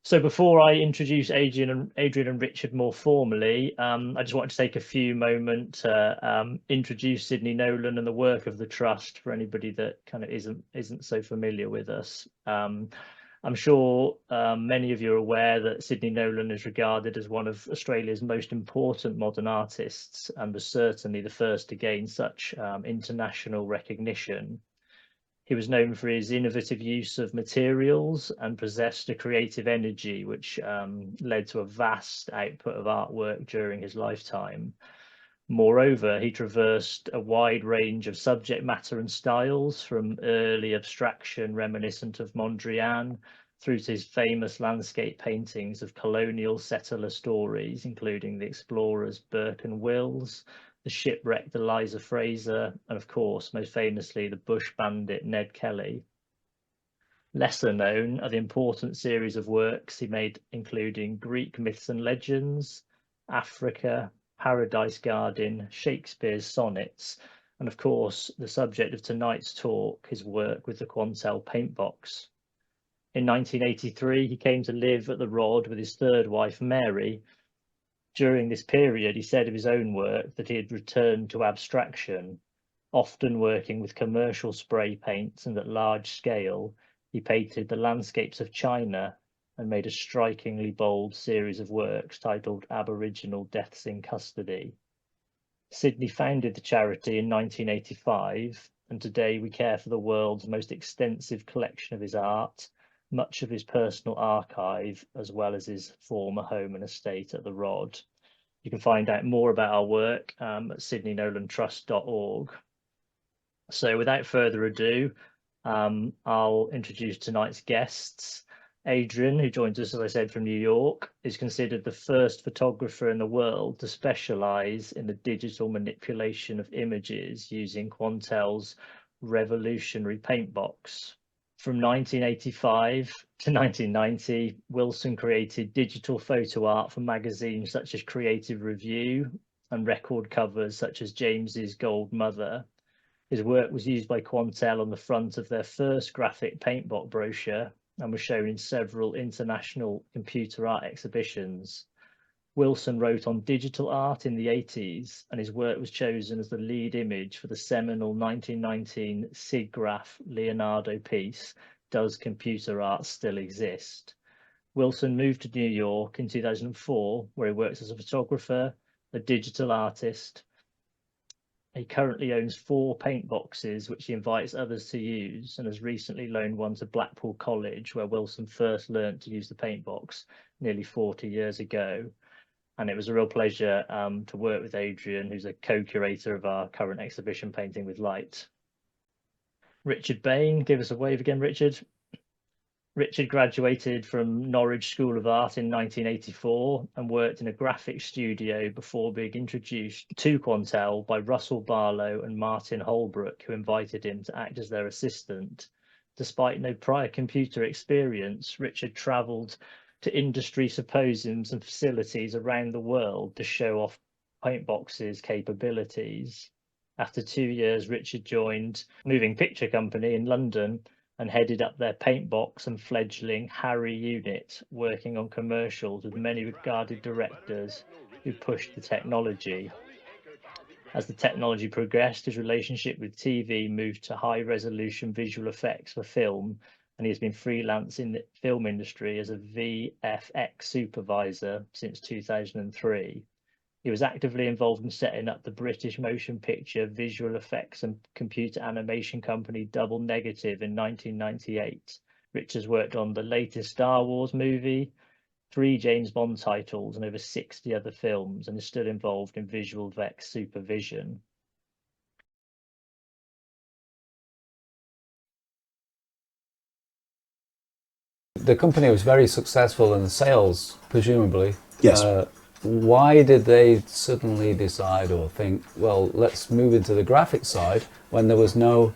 So before I introduce Adrian and Richard more formally, I just wanted to take a few moments to introduce Sidney Nolan and the work of the Trust for anybody that kind of isn't so familiar with us. I'm sure many of you are aware that Sidney Nolan is regarded as one of Australia's most important modern artists and was certainly the first to gain such international recognition. He was known for his innovative use of materials and possessed a creative energy, which led to a vast output of artwork during his lifetime. Moreover, he traversed a wide range of subject matter and styles, from early abstraction reminiscent of Mondrian through to his famous landscape paintings of colonial settler stories, including the explorers Burke and Wills, the shipwrecked Eliza Fraser, and of course, most famously, the bush bandit Ned Kelly. Lesser known are the important series of works he made, including Greek myths and legends, Africa, Paradise Garden, Shakespeare's sonnets, and of course, the subject of tonight's talk, his work with the Quantel Paintbox. In 1983, he came to live at the Rod with his third wife, Mary. During this period, he said of his own work that he had returned to abstraction, often working with commercial spray paints, and at large scale, he painted the landscapes of China and made a strikingly bold series of works titled Aboriginal Deaths in Custody. Sidney founded the charity in 1985, and today we care for the world's most extensive collection of his art, much of his personal archive, as well as his former home and estate at the Rod. You can find out more about our work at sydneynolantrust.org. So without further ado, I'll introduce tonight's guests. Adrian, who joins us, as I said, from New York, is considered the first photographer in the world to specialize in the digital manipulation of images using Quantel's revolutionary paintbox. From 1985 to 1990, Wilson created digital photo art for magazines such as Creative Review and record covers such as James's Gold Mother. His work was used by Quantel on the front of their first graphic paintbox brochure and was shown in several international computer art exhibitions. Wilson wrote on digital art in the 80s, and his work was chosen as the lead image for the seminal 1919 SIGGRAPH Leonardo piece, Does Computer Art Still Exist? Wilson moved to New York in 2004, where he works as a photographer, a digital artist. He currently owns 4 paint boxes, which he invites others to use, and has recently loaned one to Blackpool College, where Wilson first learned to use the paint box nearly 40 years ago. And it was a real pleasure to work with Adrian, who's a co-curator of our current exhibition, Painting with Light. Richard Bain, give us a wave again, Richard. Richard graduated from Norwich School of Art in 1984 and worked in a graphic studio before being introduced to Quantel by Russell Barlow and Martin Holbrook, who invited him to act as their assistant. Despite no prior computer experience, Richard travelled to industry symposiums and facilities around the world to show off Paintbox's capabilities. After 2 years, Richard joined Moving Picture Company in London and headed up their Paintbox and fledgling Harry unit, working on commercials with many regarded directors who pushed the technology. As the technology progressed, his relationship with TV moved to high-resolution visual effects for film, and he has been freelance in the film industry as a VFX supervisor since 2003. He was actively involved in setting up the British motion picture, visual effects and computer animation company Double Negative in 1998. Richard's worked on the latest Star Wars movie, 3 James Bond titles and over 60 other films, and is still involved in visual effects supervision. The company was very successful in the sales, presumably. Yes. Why did they suddenly decide or think, well, let's move into the graphic side when there was no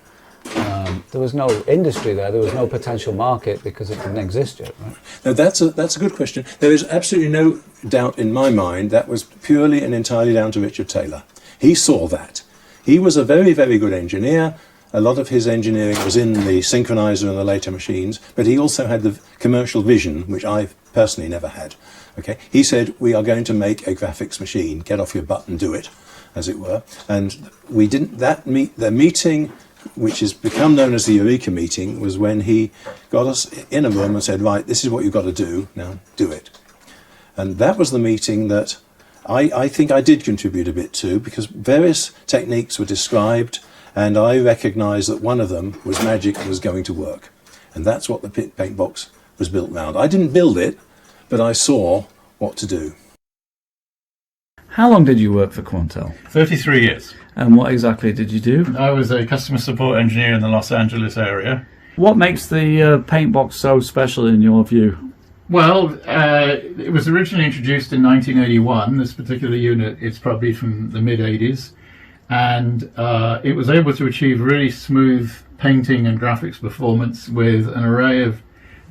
industry there was no potential market because it didn't exist yet, right? Now that's a good question. There is absolutely no doubt in my mind that was purely and entirely down to Richard Taylor. He saw that. He was a very, very good engineer. A lot of his engineering was in the synchronizer and the later machines, but he also had the commercial vision, which I personally never had. Okay, he said, we are going to make a graphics machine. Get off your butt and do it, as it were. And we didn't. The meeting, which has become known as the Eureka meeting, was when he got us in a room and said, right, this is what you've got to do. Now do it. And that was the meeting that I think I did contribute a bit to, because various techniques were described, and I recognised that one of them was magic and was going to work. And that's what the Paintbox was built around. I didn't build it, but I saw what to do. How long did you work for Quantel? 33 years. And what exactly did you do? I was a customer support engineer in the Los Angeles area. What makes the Paintbox so special in your view? Well, it was originally introduced in 1981. This particular unit is probably from the mid-80s. And it was able to achieve really smooth painting and graphics performance with an array of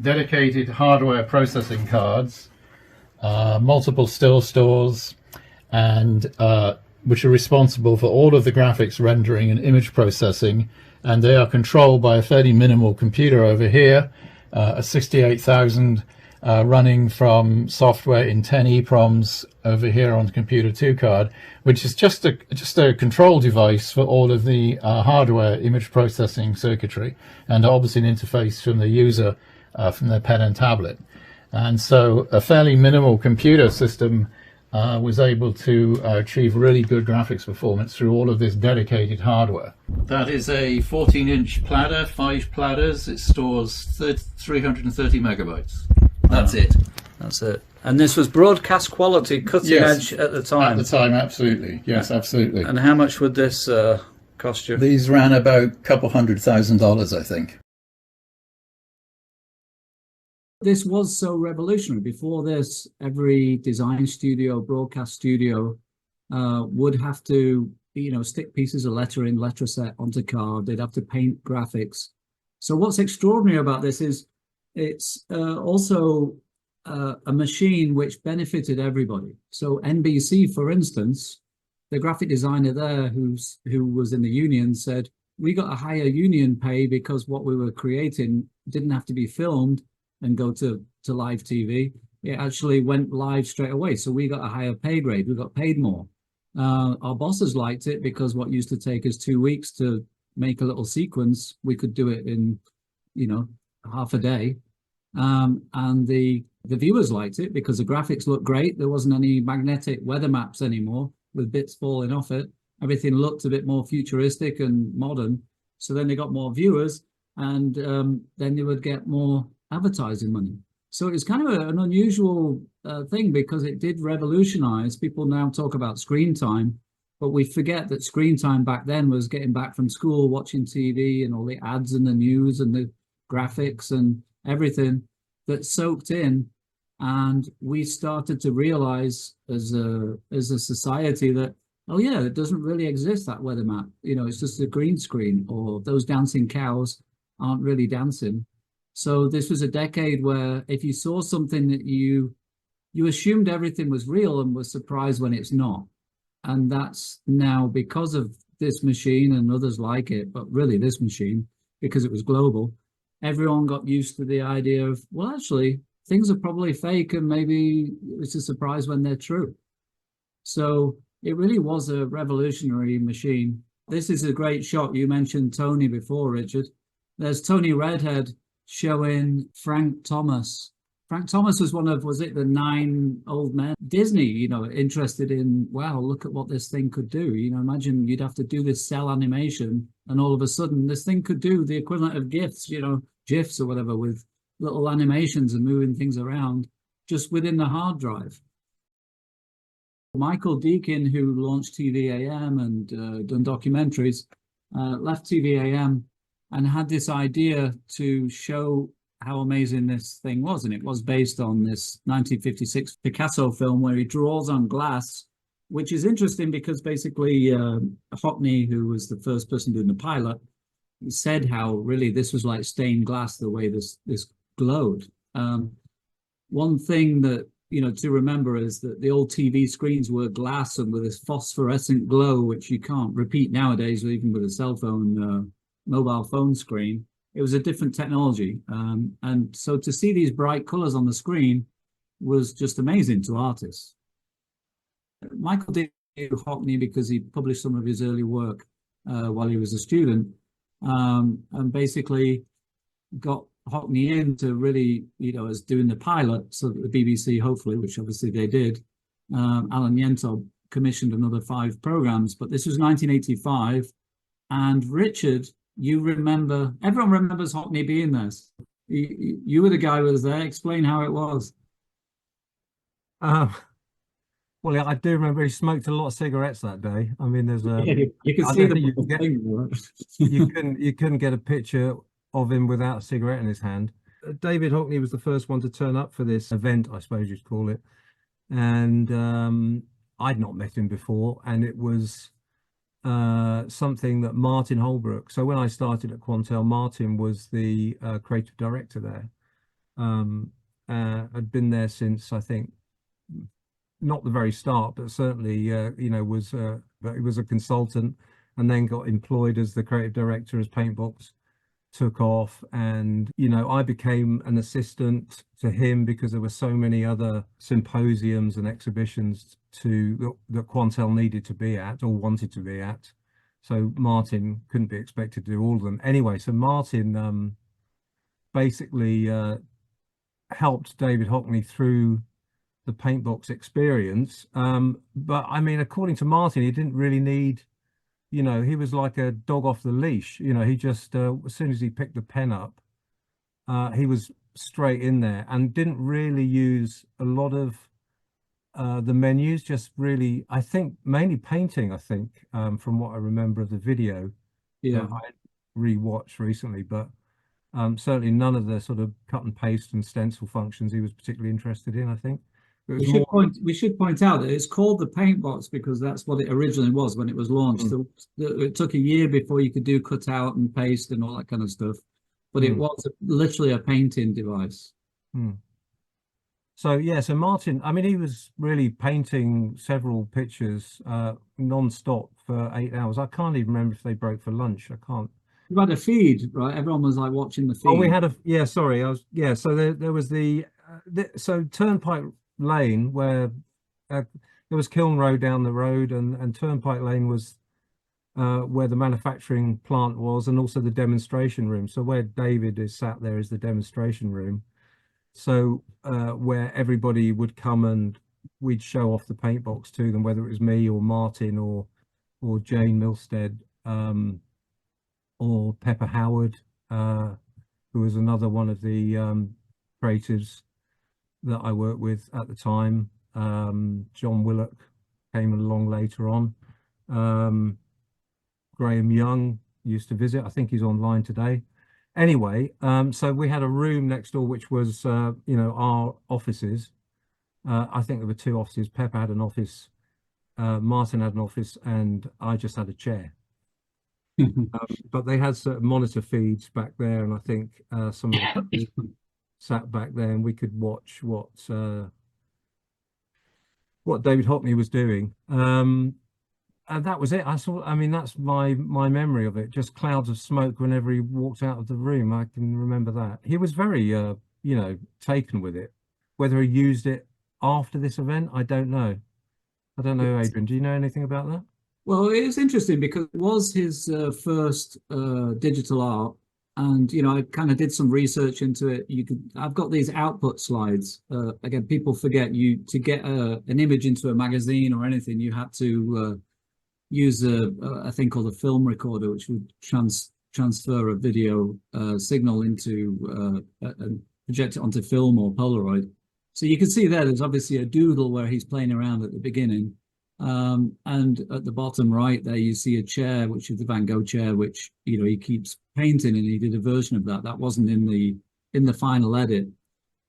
dedicated hardware processing cards, multiple still stores, and which are responsible for all of the graphics rendering and image processing. And they are controlled by a fairly minimal computer over here, a 68,000 running from software in 10 EEPROMs over here on the computer 2 card, which is just a control device for all of the hardware image processing circuitry, and obviously an interface from the user from their pen and tablet. And so a fairly minimal computer system was able to achieve really good graphics performance through all of this dedicated hardware. That is a 14-inch platter, 5 platters. It stores 330 megabytes. That's it. That's it. And this was broadcast quality, cutting edge at the time? At the time, absolutely. Yes, absolutely. And how much would this cost you? These ran about a couple $100,000, I think. This was so revolutionary. Before this, every design studio, broadcast studio would have to, stick pieces of letter set onto card. They'd have to paint graphics. So what's extraordinary about this is it's also a machine which benefited everybody. So NBC, for instance, the graphic designer there who was in the union said, we got a higher union pay because what we were creating didn't have to be filmed and go to live TV. It actually went live straight away. So we got a higher pay grade. We got paid more. Our bosses liked it because what used to take us 2 weeks to make a little sequence, we could do it in, half a day. And the viewers liked it because the graphics looked great. There wasn't any magnetic weather maps anymore with bits falling off it. Everything looked a bit more futuristic and modern. So then they got more viewers, and then they would get more advertising money. So it was kind of an unusual thing because it did revolutionize. People now talk about screen time, but we forget that screen time back then was getting back from school, watching TV and all the ads and the news and the graphics and everything that soaked in. And we started to realize as a society that, oh yeah, it doesn't really exist, that weather map. It's just a green screen, or those dancing cows aren't really dancing. So this was a decade where if you saw something that you assumed everything was real and was surprised when it's not. And that's now because of this machine and others like it, but really this machine, because it was global, everyone got used to the idea of, well, actually, things are probably fake and maybe it's a surprise when they're true. So it really was a revolutionary machine. This is a great shot. You mentioned Tony before, Richard. There's Tony Redhead showing Frank Thomas. Frank Thomas was was it the 9 old men? Disney, interested in, wow, look at what this thing could do. Imagine you'd have to do this cell animation and all of a sudden this thing could do the equivalent of GIFs, GIFs or whatever, with little animations and moving things around just within the hard drive. Michael Deakin, who launched TVAM and done documentaries, left TVAM and had this idea to show how amazing this thing was. And it was based on this 1956 Picasso film where he draws on glass, which is interesting because basically Hockney, who was the first person doing the pilot, said how really this was like stained glass, the way this glowed. One thing that, to remember is that the old TV screens were glass and with this phosphorescent glow, which you can't repeat nowadays, even with a cell phone, mobile phone screen. It was a different technology. And so to see these bright colors on the screen, was just amazing to artists. Michael David Hockney, because he published some of his early work while he was a student, and basically got Hockney in to really, as doing the pilot, so that the BBC, hopefully, which obviously they did, Alan Yentob commissioned another 5 programs, but this was 1985. And Richard, you remember, everyone remembers Hockney being there. You were the guy who was there. Explain how it was. Well, I do remember he smoked a lot of cigarettes that day. I mean, there's a you can I see don't think the you couldn't get a picture of him without a cigarette in his hand. David Hockney was the first one to turn up for this event, I suppose you'd call it, and I'd not met him before, and it was something that Martin Holbrook. So when I started at Quantel, Martin was the creative director there. I'd been there since, I think, not the very start, but certainly, was he was a consultant, and then got employed as the creative director as Paintbox took off. And I became an assistant to him because there were so many other symposiums and exhibitions that Quantel needed to be at or wanted to be at. So Martin couldn't be expected to do all of them anyway. So Martin basically helped David Hockney through the Paintbox experience. But I mean, according to Martin, he didn't really need, he was like a dog off the leash. He just, as soon as he picked the pen up, he was straight in there and didn't really use a lot of the menus, just really, I think, mainly painting, from what I remember of the video. Yeah. I rewatched recently, but certainly none of the sort of cut and paste and stencil functions he was particularly interested in, I think. We should point out that it's called the Paintbox because that's what it originally was when it was launched. It took a year before you could do cut out and paste and all that kind of stuff, but it was literally a painting device. So yeah, so Martin, I mean, he was really painting several pictures non-stop for 8 hours. I can't even remember if they broke for lunch. I can't. You had a feed, right? Everyone was like watching the feed. Oh, we had so there was so Turnpike Lane, where there was Kiln Road down the road, and Turnpike Lane was where the manufacturing plant was, and also the demonstration room. So where David is sat there is the demonstration room. So where everybody would come and we'd show off the Paintbox to them, whether it was me or Martin or Jane Milstead or Pepper Howard, who was another one of the creatives that I worked with at the time. John Willock came along later on. Graham Young used to visit. I think he's online today. Anyway, so we had a room next door, which was, our offices. I think there were 2 offices. Pepper had an office, Martin had an office, and I just had a chair. But they had certain monitor feeds back there, and I think some of the sat back there, and we could watch what David Hockney was doing. And that was it. I mean, that's my memory of it. Just clouds of smoke whenever he walked out of the room. I can remember that. He was very, taken with it. Whether he used it after this event, I don't know. I don't know, Adrian. Do you know anything about that? Well, it was interesting because it was his first digital art. And, I kind of did some research into it. I've got these output slides. Again, people forget to get an image into a magazine or anything, you had to use a thing called a film recorder, which would transfer a video signal into and project it onto film or Polaroid. So you can see there's obviously a doodle where he's playing around at the beginning. And at the bottom right there, you see a chair, which is the Van Gogh chair, which, he keeps painting, and he did a version of that. That wasn't in the final edit.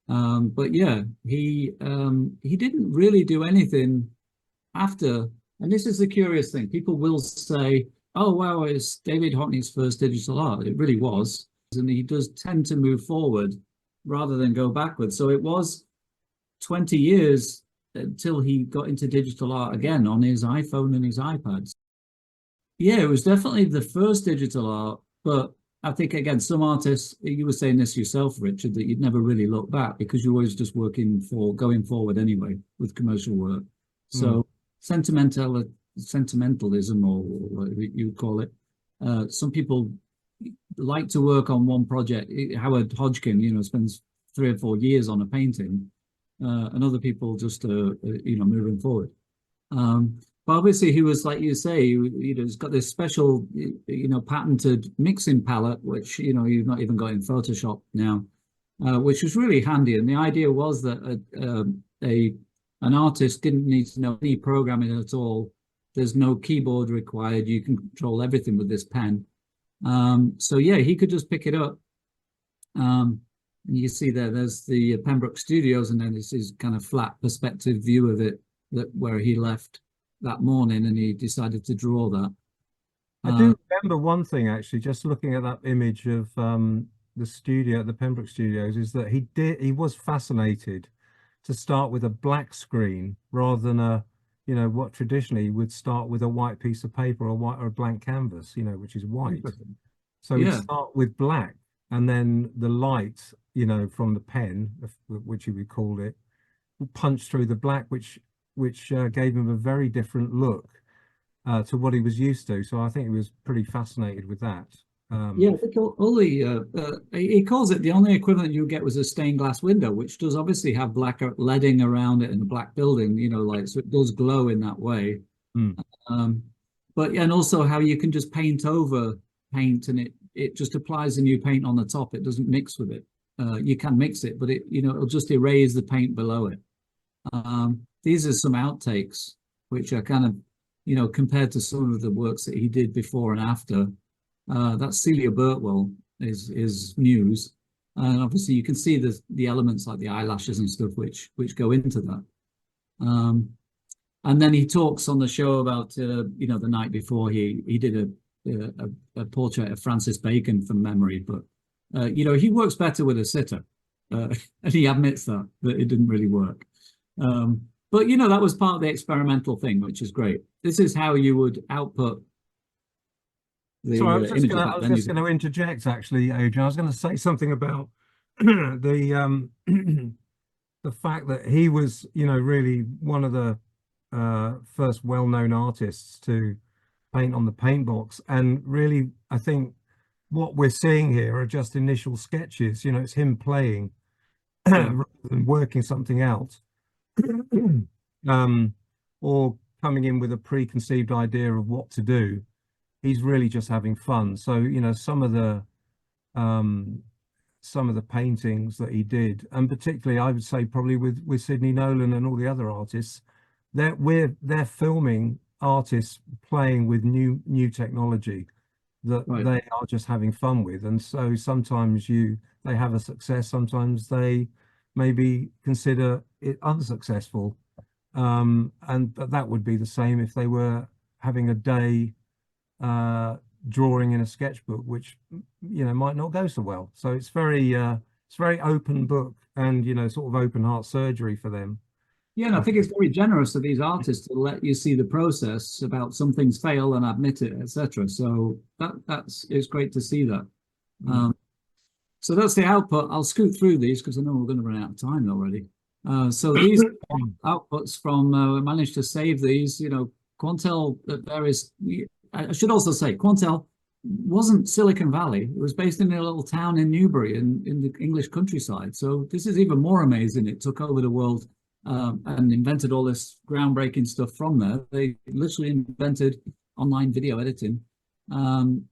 But yeah, he didn't really do anything after. And this is the curious thing. People will say, oh, wow, it's David Hockney's first digital art. It really was. And he does tend to move forward rather than go backwards. So it was 20 years until he got into digital art again on his iPhone and his iPads. Yeah, it was definitely the first digital art, but I think again, some artists, you were saying this yourself, Richard, that you'd never really look back because you're always just working for going forward anyway with commercial work. So sentimentalism, or whatever you would call it. Some people like to work on one project. Howard Hodgkin, spends 3 or 4 years on a painting, and other people just, moving forward. But obviously, he was, like you say, he's got this special, patented mixing palette, which you've not even got in Photoshop now, which was really handy. And the idea was that an artist didn't need to know any programming at all. There's no keyboard required. You can control everything with this pen. So yeah, he could just pick it up. And you see there's the Pembroke Studios, and then this is kind of flat perspective view of it, where he left that morning, and he decided to draw that. I do remember one thing, actually, just looking at that image of the studio at the Pembroke Studios, is that he was fascinated to start with a black screen rather than what traditionally would start with a white piece of paper or a blank canvas, which is white. So he'd start with black, and then the light, from the pen, which he would call it, would punch through the black, which gave him a very different look to what he was used to. So I think he was pretty fascinated with that. Yeah, I think he calls it the only equivalent you get was a stained glass window, which does obviously have black leading around it in a black building, so it does glow in that way. But and also how you can just paint over paint, and it just applies a new paint on the top. It doesn't mix with it. You can mix it, but it'll just erase the paint below it. These are some outtakes, which are kind of, compared to some of the works that he did before and after. That's Celia Birtwell is Muse, and obviously you can see the elements like the eyelashes and stuff which go into that. And then he talks on the show about the night before he did a portrait of Francis Bacon from memory, but he works better with a sitter, and he admits that it didn't really work. But that was part of the experimental thing, which is great. This is how you would output. So I was just going to interject, actually, Adrian. I was going to say something about the fact that he was, really one of the first well-known artists to paint on the Paintbox. And really, I think what we're seeing here are just initial sketches. It's him playing rather than working something out, or coming in with a preconceived idea of what to do. He's really just having fun. So some of the paintings that he did, and particularly I would say probably with Sidney Nolan and all the other artists, they're filming artists playing with new technology that they are just having fun with. And so sometimes they have a success, sometimes they maybe consider it unsuccessful, but that would be the same if they were having a day drawing in a sketchbook, which might not go so well. So it's very open book, and sort of open heart surgery for them. Yeah, and I think it's very generous of these artists to let you see the process about some things fail and admit it, etc. So it's great to see that. So that's the output. I'll scoot through these because I know we're going to run out of time already. So these outputs from we managed to save these. Quantel at various. I should also say Quantel wasn't Silicon Valley. It was based in a little town in Newbury in the English countryside. So this is even more amazing. It took over the world and invented all this groundbreaking stuff from there. They literally invented online video editing. And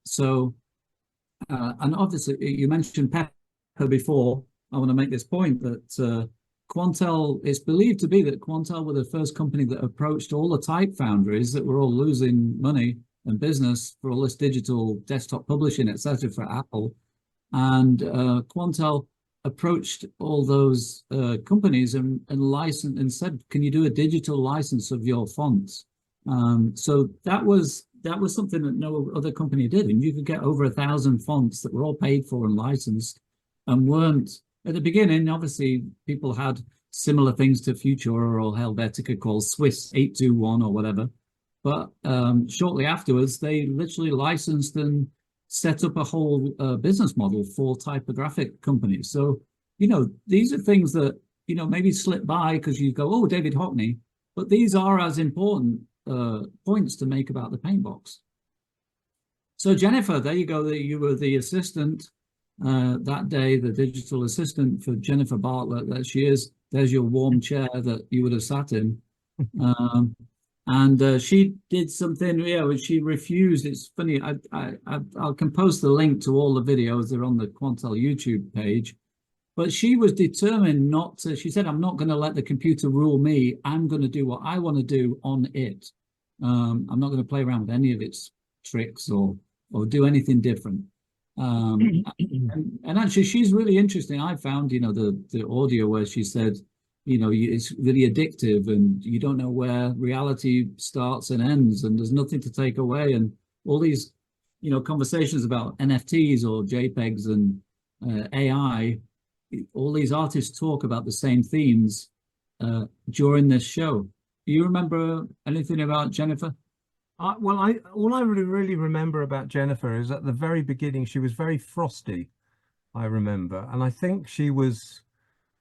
obviously you mentioned Pepper before. I want to make this point that Quantel, it's believed to be that Quantel were the first company that approached all the type foundries that were all losing money and business for all this digital desktop publishing, etc., for Apple. And Quantel approached all those companies and licensed and said, "Can you do a digital license of your fonts?" So that was something that no other company did, and you could get over 1,000 fonts that were all paid for and licensed, and weren't at the beginning. Obviously, people had similar things to Futura or Helvetica called Swiss 821 or whatever. But shortly afterwards, they literally licensed and set up a whole business model for typographic companies. So, you know, these are things that, you know, maybe slip by because you go, oh, David Hockney, but these are as important points to make about the Paintbox. So Jennifer, there you go. You were the assistant that day, the digital assistant for Jennifer Bartlett. There she is. There's your warm chair that you would have sat in. And she did something, which she refused. It's funny. I can post the link to all the videos. They're on the Quantel YouTube page. But she was determined not to. She said, "I'm not going to let the computer rule me. I'm going to do what I want to do on it. I'm not going to play around with any of its tricks or do anything different." And actually, she's really interesting. I found, you know, the audio where she said, you know, it's really addictive and you don't know where reality starts and ends and there's nothing to take away. And all these, you know, conversations about NFTs or JPEGs and AI, all these artists talk about the same themes during this show. Do you remember anything about Jennifer? All I really remember about Jennifer is at the very beginning, she was very frosty, I remember. And I think she was,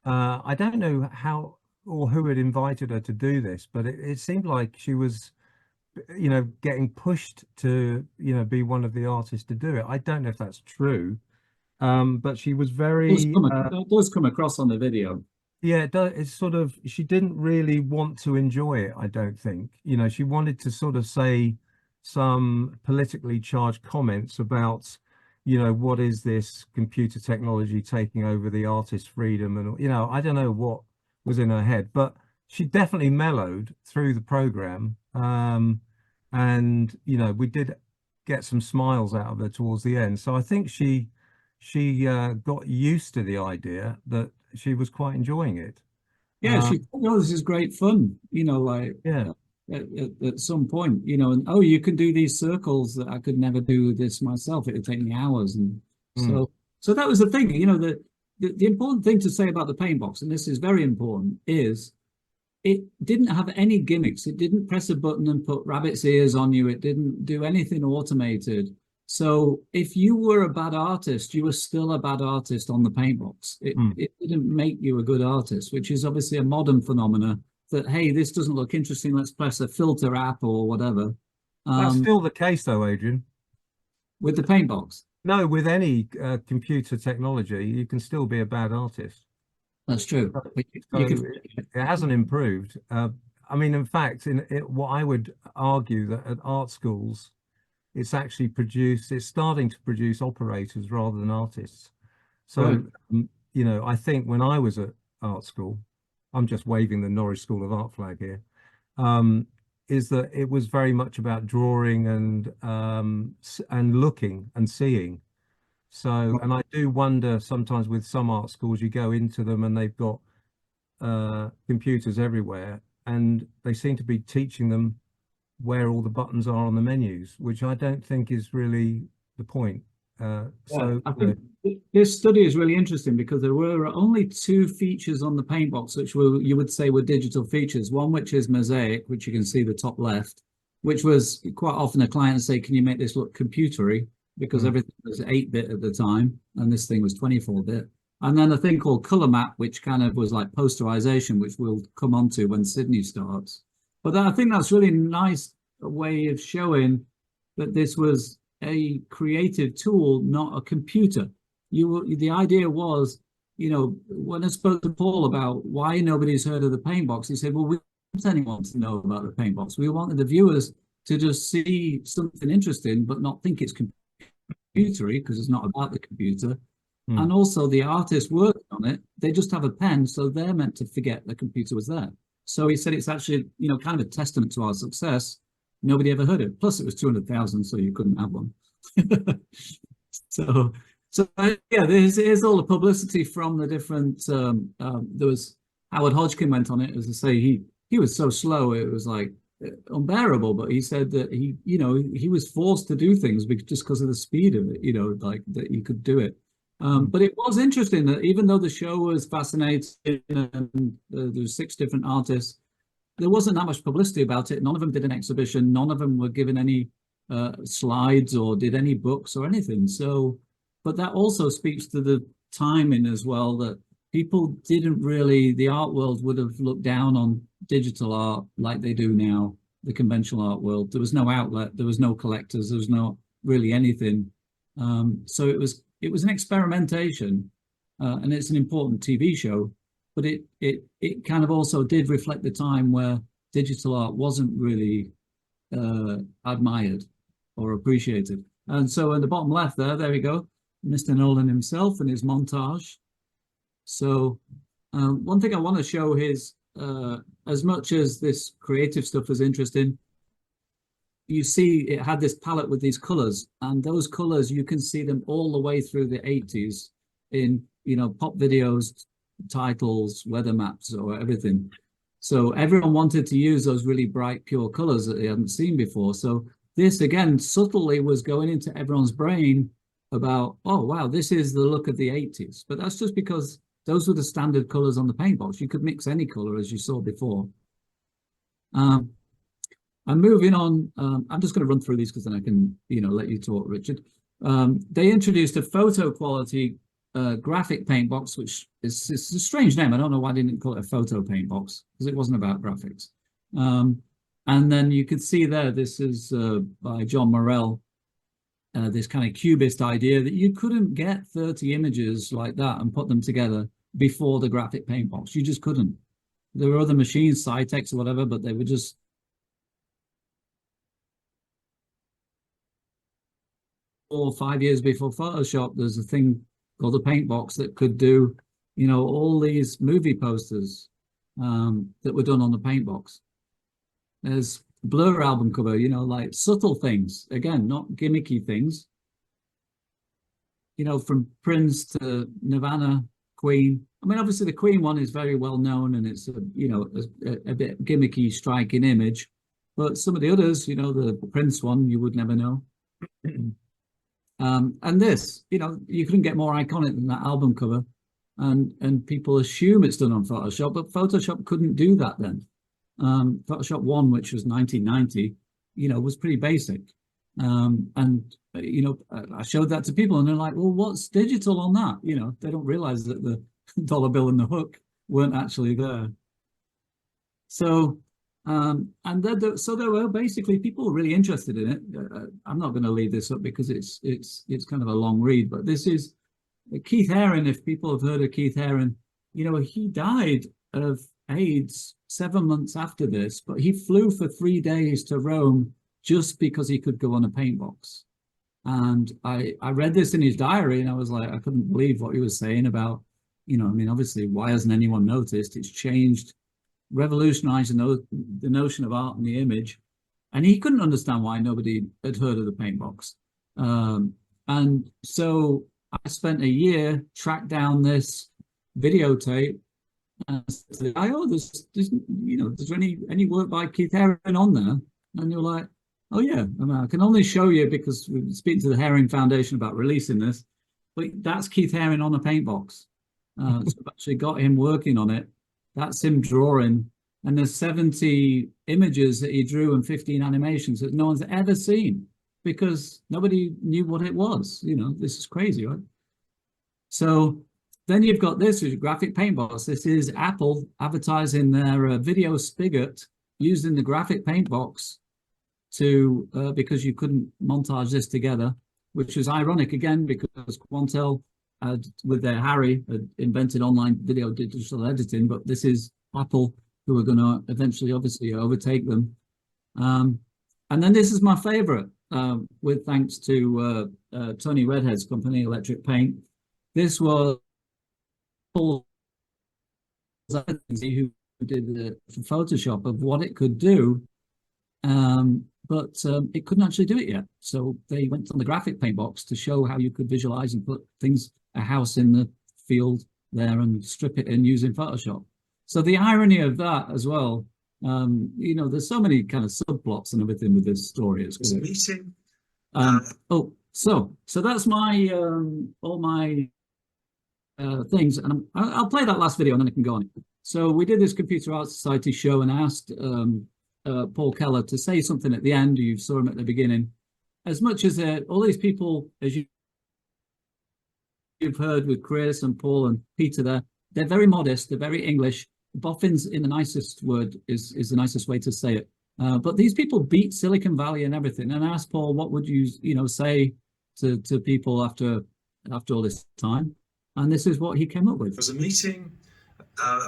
I don't know how or who had invited her to do this, but it seemed like she was, you know, getting pushed to, you know, be one of the artists to do it. I don't know if that's true, but she was very... It does come across on the video. Yeah, it does. It's sort of, she didn't really want to enjoy it, I don't think. You know, she wanted to sort of say some politically charged comments about, you know, what is this computer technology taking over the artist's freedom? And, you know, I don't know what was in her head, but she definitely mellowed through the program. And, you know, we did get some smiles out of her towards the end. So I think she got used to the idea that she was quite enjoying it. Yeah, she thought, oh, this is great fun, you know, like, yeah, at some point, you know, and oh, you can do these circles that I could never do this myself. It would take me hours. And so that was the thing, you know, the important thing to say about the Paintbox, and this is very important, is it didn't have any gimmicks. It didn't press a button and put rabbit's ears on you. It didn't do anything automated. So if you were a bad artist, you were still a bad artist on the Paintbox. It didn't make you a good artist, which is obviously a modern phenomena that, hey, this doesn't look interesting, let's press a filter app or whatever. That's still the case though, Adrian. With the Paintbox? No, with any computer technology, you can still be a bad artist. That's true. It hasn't improved. I mean, in fact, what I would argue that at art schools, it's actually it's starting to produce operators rather than artists. So, you know, I think when I was at art school, I'm just waving the Norwich School of Art flag here, is that it was very much about drawing and looking and seeing. So, and I do wonder sometimes with some art schools, you go into them and they've got computers everywhere and they seem to be teaching them where all the buttons are on the menus, which I don't think is really the point. So I think this study is really interesting because there were only 2 features on the Paintbox, which you would say were digital features. One, which is mosaic, which you can see the top left, which was quite often a client say, can you make this look computery? Because everything was 8-bit at the time, and this thing was 24-bit. And then a thing called color map, which kind of was like posterization, which we'll come on to when Sidney starts. But I think that's really nice way of showing that this was a creative tool, not a computer. The idea was, you know, when I spoke to Paul about why nobody's heard of the Paintbox, he said, well, we don't want anyone to know about the Paintbox. We wanted the viewers to just see something interesting, but not think it's computery because it's not about the computer. And also the artist worked on it. They just have a pen, so they're meant to forget the computer was there. So he said it's actually, you know, kind of a testament to our success. Nobody ever heard it. Plus, it was 200,000, so you couldn't have one. So yeah, here's all the publicity from the different. There was Howard Hodgkin went on it, as I say. He was so slow, it was like unbearable. But he said that he was forced to do things just because of the speed of it. You know, like that he could do it. But it was interesting that even though the show was fascinating and there were 6 different artists, there wasn't that much publicity about it. None of them did an exhibition. None of them were given any slides or did any books or anything. So, but that also speaks to the timing as well, that people didn't really, the art world would have looked down on digital art like they do now, the conventional art world. There was no outlet, there was no collectors, there was no really anything. So it was an experimentation, and it's an important TV show, but it kind of also did reflect the time where digital art wasn't really admired or appreciated. And so in the bottom left there we go, Mr. Nolan himself and his montage. So one thing I want to show is, as much as this creative stuff was interesting, you see it had this palette with these colors, and those colors, you can see them all the way through the 80s in, you know, pop videos, titles, weather maps, or everything. So everyone wanted to use those really bright, pure colors that they hadn't seen before. So this, again, subtly was going into everyone's brain about, oh, wow, this is the look of the 80s. But that's just because those were the standard colors on the paintbox. You could mix any color, as you saw before. I'm moving on. I'm just going to run through these because then I can, you know, let you talk, Richard. They introduced a photo quality graphic paint box, which is a strange name. I don't know why they didn't call it a photo paint box, because it wasn't about graphics. And then you could see there, this is by John Morell, this kind of cubist idea that you couldn't get 30 images like that and put them together before the graphic paint box. You just couldn't. There were other machines, Cytex or whatever, but they were just 4 or 5 years before Photoshop. There's a thing called a paint box that could do, you know, all these movie posters that were done on the paint box. There's Blur album cover, you know, like subtle things, again, not gimmicky things, you know, from Prince to Nirvana, Queen. I mean, obviously the Queen one is very well known, and it's a, you know, a bit gimmicky, striking image, but some of the others, you know, the Prince one, you would never know. And this, you know, you couldn't get more iconic than that album cover, and people assume it's done on Photoshop, but Photoshop couldn't do that then. Photoshop 1, which was 1990, you know, was pretty basic. And, you know, I showed that to people and they're like, well, what's digital on that? You know, they don't realize that the dollar bill and the hook weren't actually there. So, so there were basically people really interested in it. I'm not going to leave this up because it's kind of a long read, but this is Keith Haring. If people have heard of Keith Haring, you know, he died of AIDS 7 months after this, but he flew for 3 days to Rome just because he could go on a paint box. And I read this in his diary and I was like, I couldn't believe what he was saying about, you know, I mean, obviously, why hasn't anyone noticed? It's changed, revolutionized the notion of art and the image. And he couldn't understand why nobody had heard of the paint box. And so I spent a year, tracked down this videotape, and I said to the guy, oh, there's you know, is there any work by Keith Haring on there? And you're like, oh yeah, I mean, I can only show you because we're speaking to the Haring Foundation about releasing this, but that's Keith Haring on a paint box. So I've actually got him working on it. That's him drawing, and there's 70 images that he drew and 15 animations that no one's ever seen because nobody knew what it was. You know, this is crazy, right? So then you've got this, which is graphic paint box. This is Apple advertising their video spigot using the graphic paint box to because you couldn't montage this together, which was ironic again because Quantel with their Harry had invented online video digital editing, but this is Apple who are going to eventually obviously overtake them. And then this is my favorite, with thanks to Tony Redhead's company, Electric Paint. This was who did the Photoshop of what it could do, but it couldn't actually do it yet. So they went on the graphic paint box to show how you could visualize and put things, a house in the field there and strip it in using Photoshop. So the irony of that as well, you know, there's so many kind of subplots and everything with this story. It's meeting. So that's my all my things, and I'll play that last video and then I can go on. So we did this Computer Art Society show and asked Paul Keller to say something at the end. You saw him at the beginning, as much as all these people, as you've heard with Chris and Paul and Peter, they're very modest, they're very English. Boffins, in the nicest word, is the nicest way to say it. But these people beat Silicon Valley and everything. And I asked Paul, what would you say to people after all this time? And this is what he came up with. There was a meeting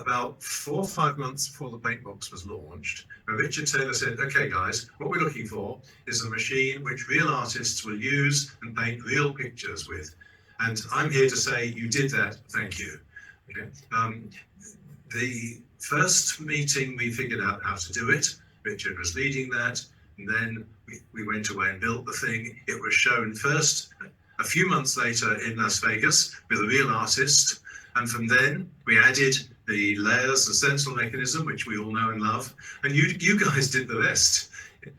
about 4 or 5 months before the Paintbox was launched, where Richard Taylor said, okay guys, what we're looking for is a machine which real artists will use and paint real pictures with. And I'm here to say you did that, thank you. Okay. The first meeting we figured out how to do it. Richard was leading that, and then we went away and built the thing. It was shown first a few months later in Las Vegas with a real artist, and from then we added the layers and stencil mechanism, which we all know and love, and you guys did the rest.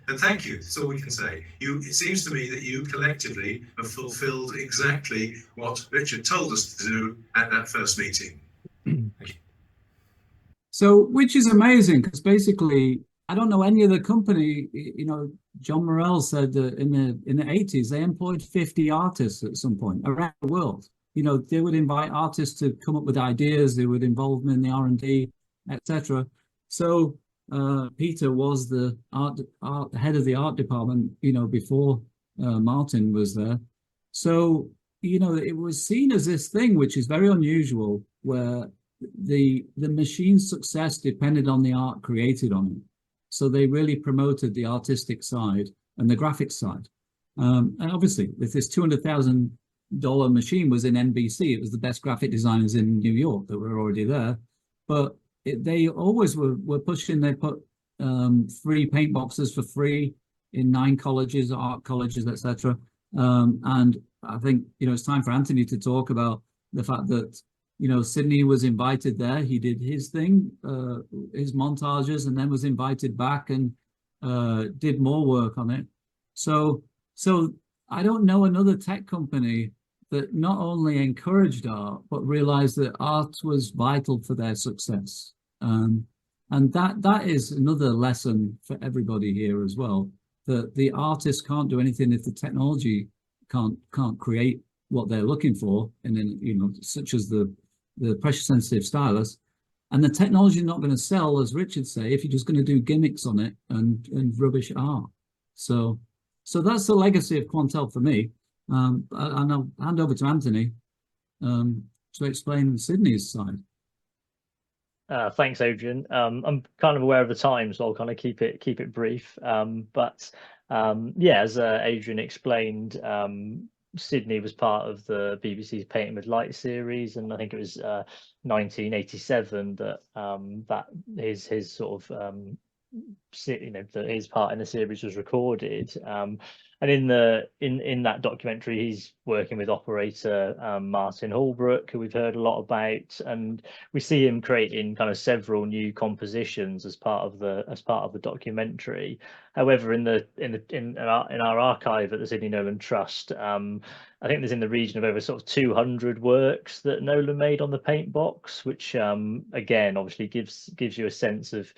And thank you, that's all we can say. It seems to me that you collectively have fulfilled exactly what Richard told us to do at that first meeting. Thank you. So, which is amazing, because basically, I don't know any other company. John Morell said that in the 80s, they employed 50 artists at some point around the world. They would invite artists to come up with ideas, they would involve them in the R&D, etc. So Peter was the head of the art department, before Martin was there. So, it was seen as this thing which is very unusual, where the machine's success depended on the art created on it. So they really promoted the artistic side and the graphics side. And obviously, if this $200,000 machine was in NBC, it was the best graphic designers in New York that were already there. But they always were pushing. They put free paint boxes for free in 9 colleges, art colleges, etc. And I think it's time for Antony to talk about the fact that Sidney was invited there. He did his thing, his montages, and then was invited back and did more work on it. So I don't know another tech company that not only encouraged art, but realized that art was vital for their success. And that is another lesson for everybody here as well, that the artist can't do anything if the technology can't create what they're looking for, and then such as the pressure sensitive stylus, and the technology is not going to sell, as Richard say, if you're just going to do gimmicks on it and rubbish art. So that's the legacy of Quantel for me. And I'll hand over to Antony to explain Sidney's side. Thanks, Adrian. I'm kind of aware of the time, so I'll kind of keep it brief. But as Adrian explained, Sidney was part of the BBC's Painting with Light series, and I think it was 1987 that his sort of his part in the series was recorded. And in that documentary, he's working with operator Martin Holbrook, who we've heard a lot about, and we see him creating kind of several new compositions as part of the documentary. However, in our archive at the Sidney Nolan Trust, I think there's in the region of over sort of 200 works that Nolan made on the Paintbox, which again obviously gives you a sense of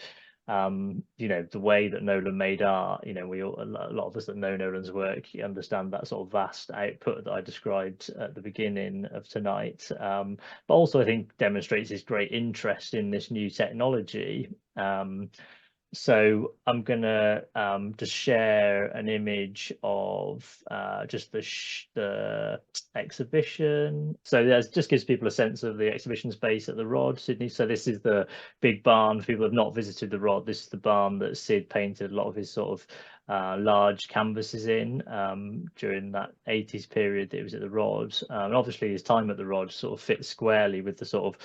the way that Nolan made art. A lot of us that know Nolan's work understand that sort of vast output that I described at the beginning of tonight, but also I think demonstrates his great interest in this new technology. So I'm gonna just share an image of just the exhibition. So that just gives people a sense of the exhibition space at the Rod, Sydney. So this is the big barn. For people who have not visited the Rod, this is the barn that Sid painted a lot of his sort of large canvases in during that 80s period that it was at the Rod. And obviously his time at the Rod sort of fits squarely with the sort of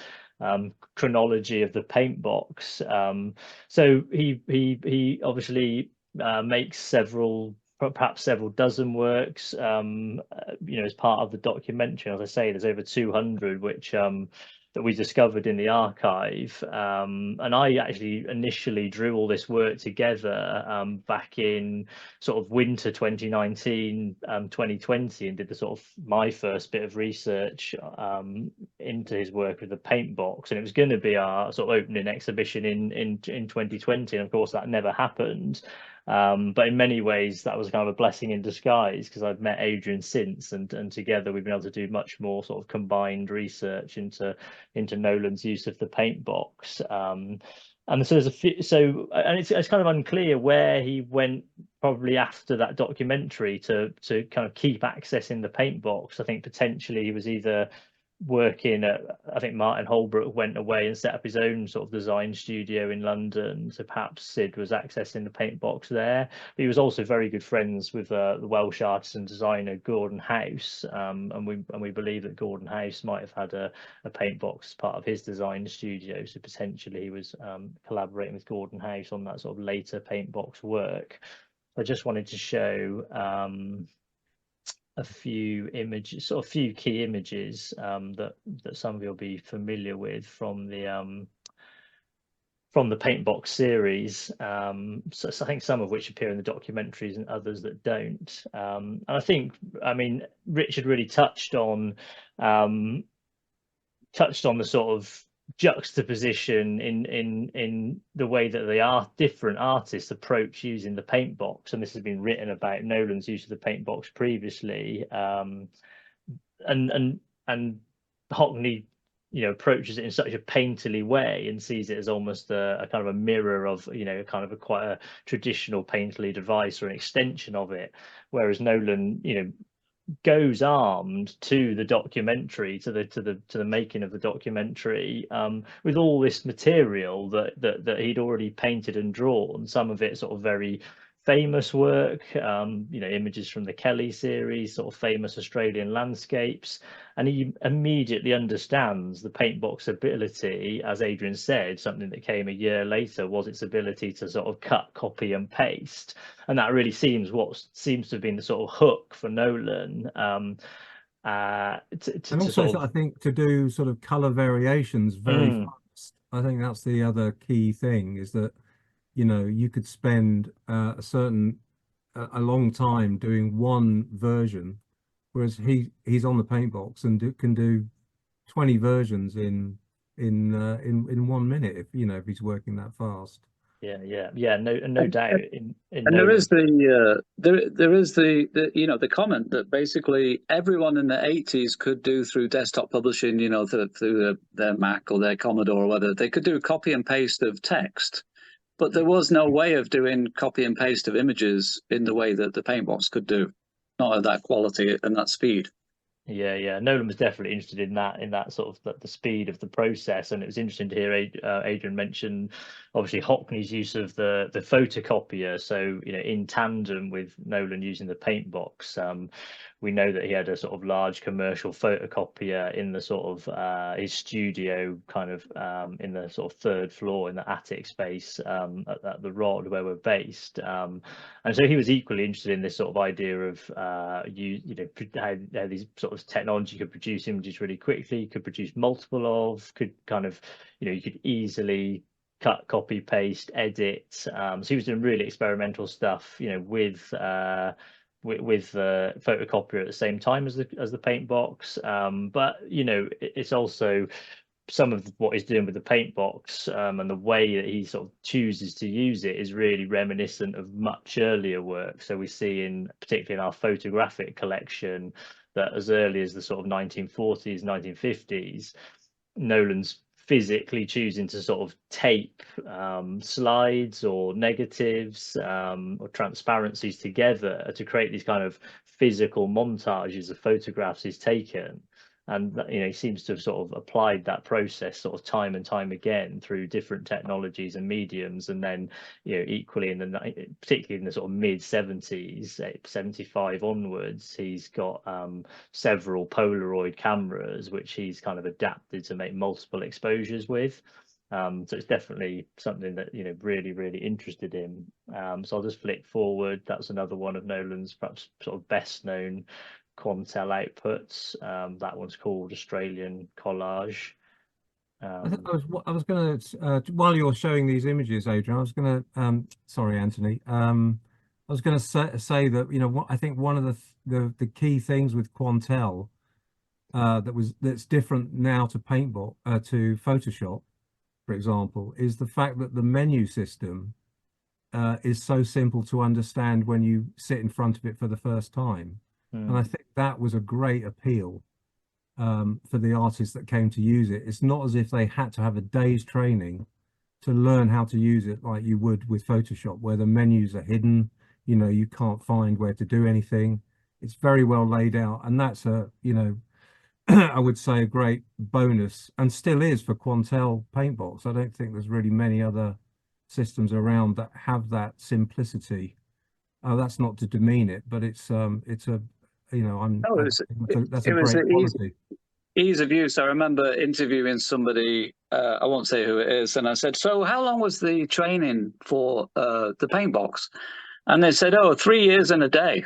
chronology of the Paintbox. So he obviously makes perhaps several dozen works as part of the documentary. As I say, there's over 200 which that we discovered in the archive, and I actually initially drew all this work together back in sort of winter 2019 2020, and did the sort of my first bit of research into his work with the Paintbox, and it was going to be our sort of opening exhibition in 2020, and of course that never happened. But in many ways, that was kind of a blessing in disguise, because I've met Adrian since, and together we've been able to do much more sort of combined research into Nolan's use of the paint box. And so there's a few, and it's kind of unclear where he went probably after that documentary to kind of keep accessing the paint box. I think potentially he was either working at, I think Martin Holbrook went away and set up his own sort of design studio in London, so perhaps Sid was accessing the paint box there. But he was also very good friends with the Welsh artist and designer Gordon House, and we believe that Gordon House might have had a paint box as part of his design studio, so potentially he was collaborating with Gordon House on that sort of later paint box work. I just wanted to show a few images, sort of few key images that some of you will be familiar with from the Paintbox series. So I think some of which appear in the documentaries and others that don't. And I think, I mean, Richard really touched on the sort of juxtaposition in the way that the different artists approach using the paint box, and this has been written about Nolan's use of the paint box previously, and Hockney, you know, approaches it in such a painterly way and sees it as almost a kind of a mirror of, you know, kind of quite a traditional painterly device or an extension of it, whereas Nolan, you know, goes armed to the documentary, to the making of the documentary, with all this material that he'd already painted and drawn, some of it sort of very famous work, you know, images from the Kelly series, sort of famous Australian landscapes, and he immediately understands the paintbox ability. As Adrian said, something that came a year later was its ability to sort of cut, copy and paste, and that really seems to have been the sort of hook for Nolan. And also, I think to do sort of color variations very fast. I think that's the other key thing, is that, you know, you could spend a long time doing one version, whereas he's on the paintbox and can do 20 versions in 1 minute, if he's working that fast. No doubt. And there is the comment that basically everyone in the 80s could do through desktop publishing, you know, through their Mac or their Commodore or whatever. They could do copy and paste of text, but there was no way of doing copy and paste of images in the way that the paintbox could do, not at that quality and that speed. Yeah. Nolan was definitely interested in that sort of the speed of the process, and it was interesting to hear Adrian mention, obviously, Hockney's use of the photocopier. So, you know, in tandem with Nolan using the paintbox, we know that he had a sort of large commercial photocopier in the sort of his studio, kind of in the sort of third floor in the attic space at the Rod where we're based, and so he was equally interested in this sort of idea of how these sort of technology could produce images really quickly, could produce multiple of, could kind of, you know, you could easily cut, copy, paste, edit. So he was doing really experimental stuff, you know, with the photocopier at the same time as the paint box. But, you know, it's also some of what he's doing with the paint box, and the way that he sort of chooses to use it is really reminiscent of much earlier work. So we see particularly in our photographic collection, that as early as the sort of 1940s, 1950s, Nolan's physically choosing to sort of tape slides or negatives or transparencies together to create these kind of physical montages of photographs he's taken. And, you know, he seems to have sort of applied that process sort of time and time again through different technologies and mediums. And then, you know, equally particularly in the sort of mid 70s, 75 onwards, he's got several Polaroid cameras, which he's kind of adapted to make multiple exposures with. So it's definitely something that, you know, really, really interested in. So I'll just flick forward. That's another one of Nolan's perhaps sort of best known Quantel outputs. That one's called Australian Collage. I was going to, while you're showing these images, Adrian, I was going to, sorry, Anthony, I was going to say that, you know, I think one of the key things with Quantel that's different now to Paintbox, to Photoshop, for example, is the fact that the menu system is so simple to understand when you sit in front of it for the first time. And I think that was a great appeal for the artists that came to use it. It's not as if they had to have a day's training to learn how to use it like you would with Photoshop, where the menus are hidden, you know, you can't find where to do anything. It's very well laid out, and that's a, you know, I would say a great bonus, and still is for Quantel Paintbox. I don't think there's really many other systems around that have that simplicity. That's not to demean it, but it's a, you know, that's a great quality. Ease of use. I remember interviewing somebody, I won't say who it is, and I said, so how long was the training for the Paintbox? And they said, oh, 3 years and a day.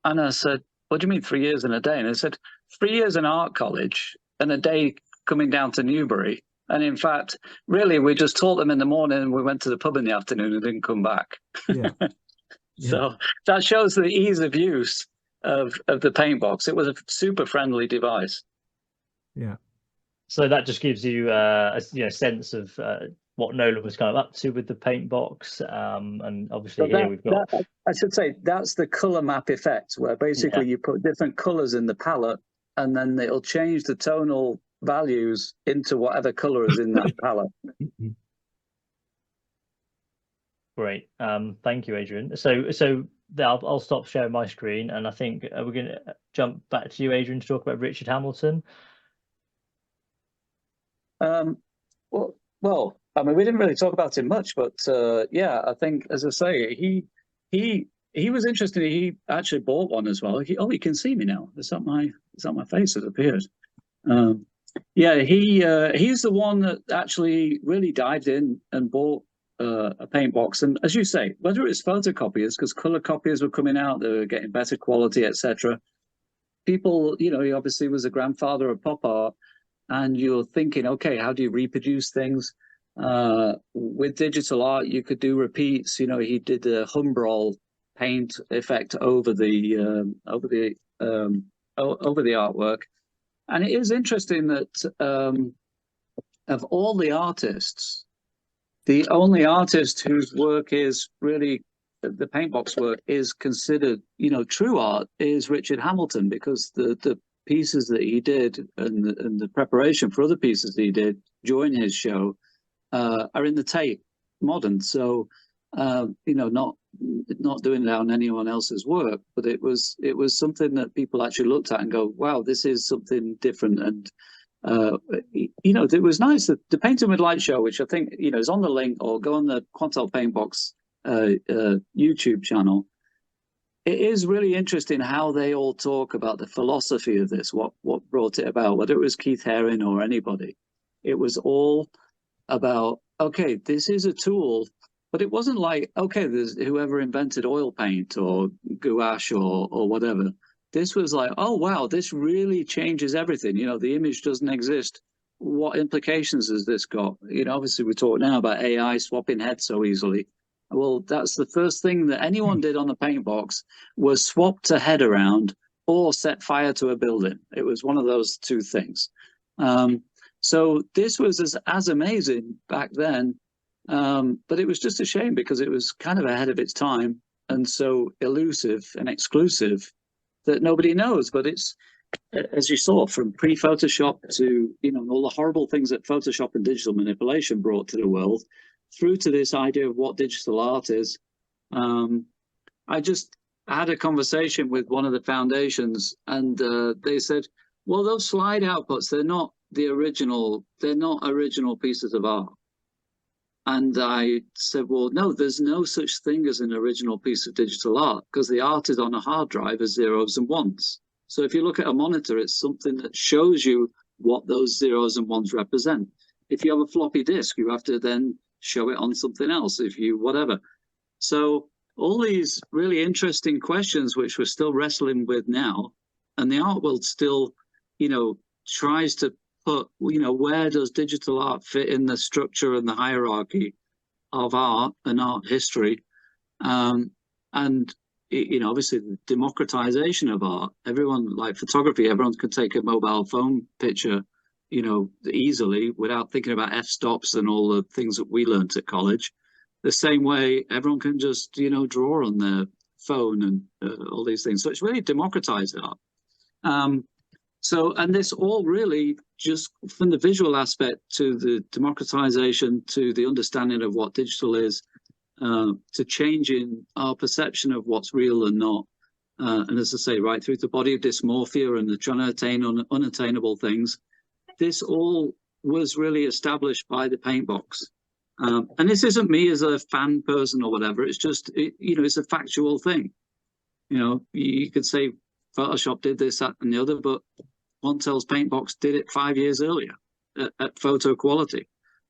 And I said, what do you mean 3 years and a day? And they said, 3 years in art college and a day coming down to Newbury. And in fact, really, we just taught them in the morning and we went to the pub in the afternoon and didn't come back. Yeah. So that shows the ease of use of the Paintbox. It was a super friendly device. Yeah. So that just gives you a sense of what Nolan was kind of up to with the Paintbox, and obviously here we've got. I should say that's the color map effect, where basically you put different colors in the palette, and then it'll change the tonal values into whatever color is in that palette. Great, thank you, Adrian. So I'll stop sharing my screen, and I think we're going to jump back to you, Adrian, to talk about Richard Hamilton. Well, I mean, we didn't really talk about him much, but yeah, I think, as I say, he was interesting. He actually bought one as well. You can see me now. It's not my face that appeared. Yeah, he's the one that actually really dived in and bought a Paintbox. And as you say, whether it's photocopiers, because color copiers were coming out, they were getting better quality, etc. People, you know, he obviously was a grandfather of pop art. And you're thinking, okay, how do you reproduce things? With digital art, you could do repeats. You know, he did the Humbrol paint effect over the artwork, and it is interesting that of all the artists, the only artist whose work is really the Paintbox work is considered, you know, true art is Richard Hamilton, because the pieces that he did and the preparation for other pieces that he did during his show are in the Tate Modern. So you know, not doing it on anyone else's work, but it was something that people actually looked at and go, wow, this is something different. And you know, it was nice that the Painting with Light show, which I think, you know, is on the link, or go on the Quantel Paintbox YouTube channel. It is really interesting how they all talk about the philosophy of this, what brought it about, whether it was Keith Haring or anybody. It was all about, okay, this is a tool, but it wasn't like, okay, there's whoever invented oil paint or gouache or whatever. This was like, oh, wow, this really changes everything. You know, the image doesn't exist. What implications has this got? You know, obviously we talk now about AI swapping heads so easily. Well, that's the first thing that anyone did on the Paintbox was swap a head around or set fire to a building. It was one of those two things. So this was as amazing back then, but it was just a shame because it was kind of ahead of its time and so elusive and exclusive that nobody knows. But it's, as you saw, from pre-Photoshop to, you know, all the horrible things that Photoshop and digital manipulation brought to the world, through to this idea of what digital art is. I just had a conversation with one of the foundations, and they said, well, those slide outputs, they're not original pieces of art. And I said, well, no, there's no such thing as an original piece of digital art, because the art is on a hard drive as zeros and ones. So if you look at a monitor, it's something that shows you what those zeros and ones represent. If you have a floppy disk, you have to then show it on something else, if you whatever. So all these really interesting questions which we're still wrestling with now, and the art world still, you know, tries to put, you know, where does digital art fit in the structure and the hierarchy of art and art history? And you know, obviously the democratization of art, everyone, like photography, everyone can take a mobile phone picture, you know, easily without thinking about f-stops and all the things that we learned at college. the same way everyone can just, draw on their phone and all these things. So it's really democratized art. And this all really, just from the visual aspect to the democratization to the understanding of what digital is, to changing our perception of what's real and not. And as I say, right through the body dysmorphia and the trying to attain unattainable things, this all was really established by the Paintbox. And this isn't me as a fan person or whatever. It's just, it's a factual thing. You could say Photoshop did this, that, and the other, but Quantel's Paintbox did it 5 years earlier at photo quality.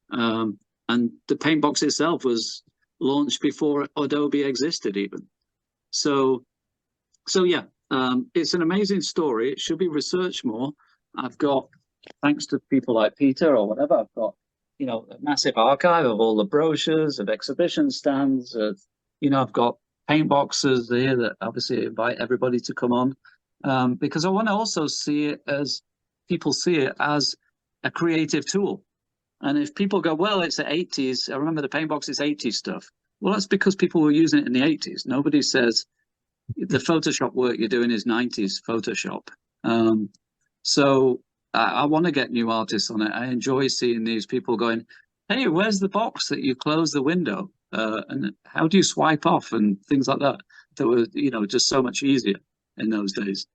And the Paintbox itself was launched before Adobe existed even. So yeah, it's an amazing story. It should be researched more. I've got, thanks to people like Peter or whatever, I've got, a massive archive of all the brochures, of exhibition stands, of, I've got paint boxes here that obviously invite everybody to come on, because I want to also see it as, people see it as a creative tool. And if people go, well, it's the 80s, I remember the Paintbox is 80s stuff. Well, that's because people were using it in the 80s. Nobody says the Photoshop work you're doing is 90s Photoshop. So I want to get new artists on it. I enjoy seeing these people going, hey, where's the box that you close the window? And how do you swipe off and things like that? That were, just so much easier in those days.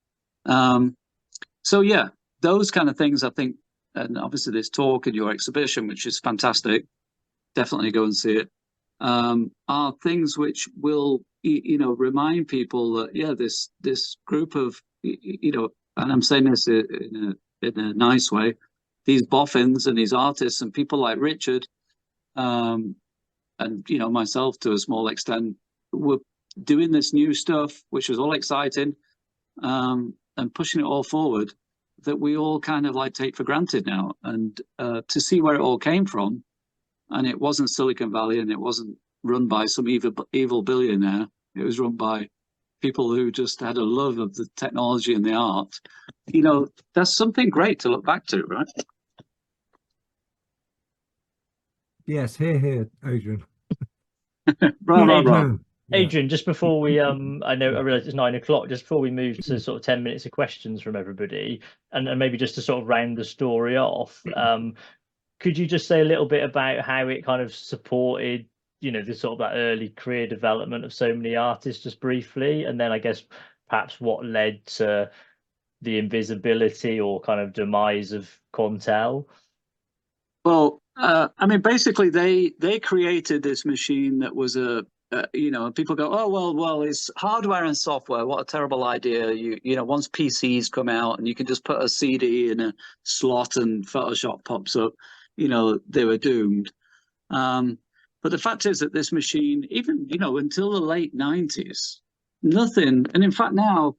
So yeah, those kind of things, I think, and obviously this talk and your exhibition, which is fantastic, definitely go and see it, are things which will, remind people that, yeah, this group of, and I'm saying this in a nice way, these boffins and these artists and people like Richard, and, myself to a small extent, were doing this new stuff, which was all exciting, and pushing it all forward, that we all kind of like take for granted now. And to see where it all came from, and it wasn't Silicon Valley, and it wasn't run by some evil billionaire. It was run by people who just had a love of the technology and the art. That's something great to look back to, right? Yes, here, Adrian. Right. Adrian, just before we, I realize it's 9 o'clock, just before we move to sort of 10 minutes of questions from everybody, and maybe just to sort of round the story off, could you just say a little bit about how it kind of supported, the sort of that early career development of so many artists, just briefly, and then I guess perhaps what led to the invisibility or kind of demise of Quantel? Well, basically they created this machine that was people go, oh, well, it's hardware and software. What a terrible idea. Once PCs come out and you can just put a CD in a slot and Photoshop pops up, they were doomed. But the fact is that this machine, even, until the late 90s, nothing. And in fact, now,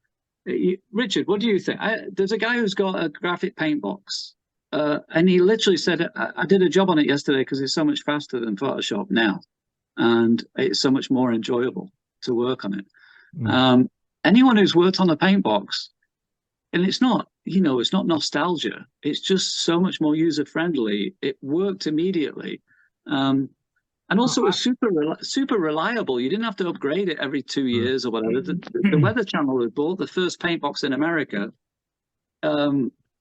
Richard, what do you think? There's a guy who's got a graphic paint box. And he literally said, I did a job on it yesterday because it's so much faster than Photoshop now. And it's so much more enjoyable to work on it. Anyone who's worked on a paint box, and it's not, it's not nostalgia. It's just so much more user-friendly. It worked immediately. And also it was super reliable. You didn't have to upgrade it every 2 years or whatever. The Weather Channel had bought the first paint box in America.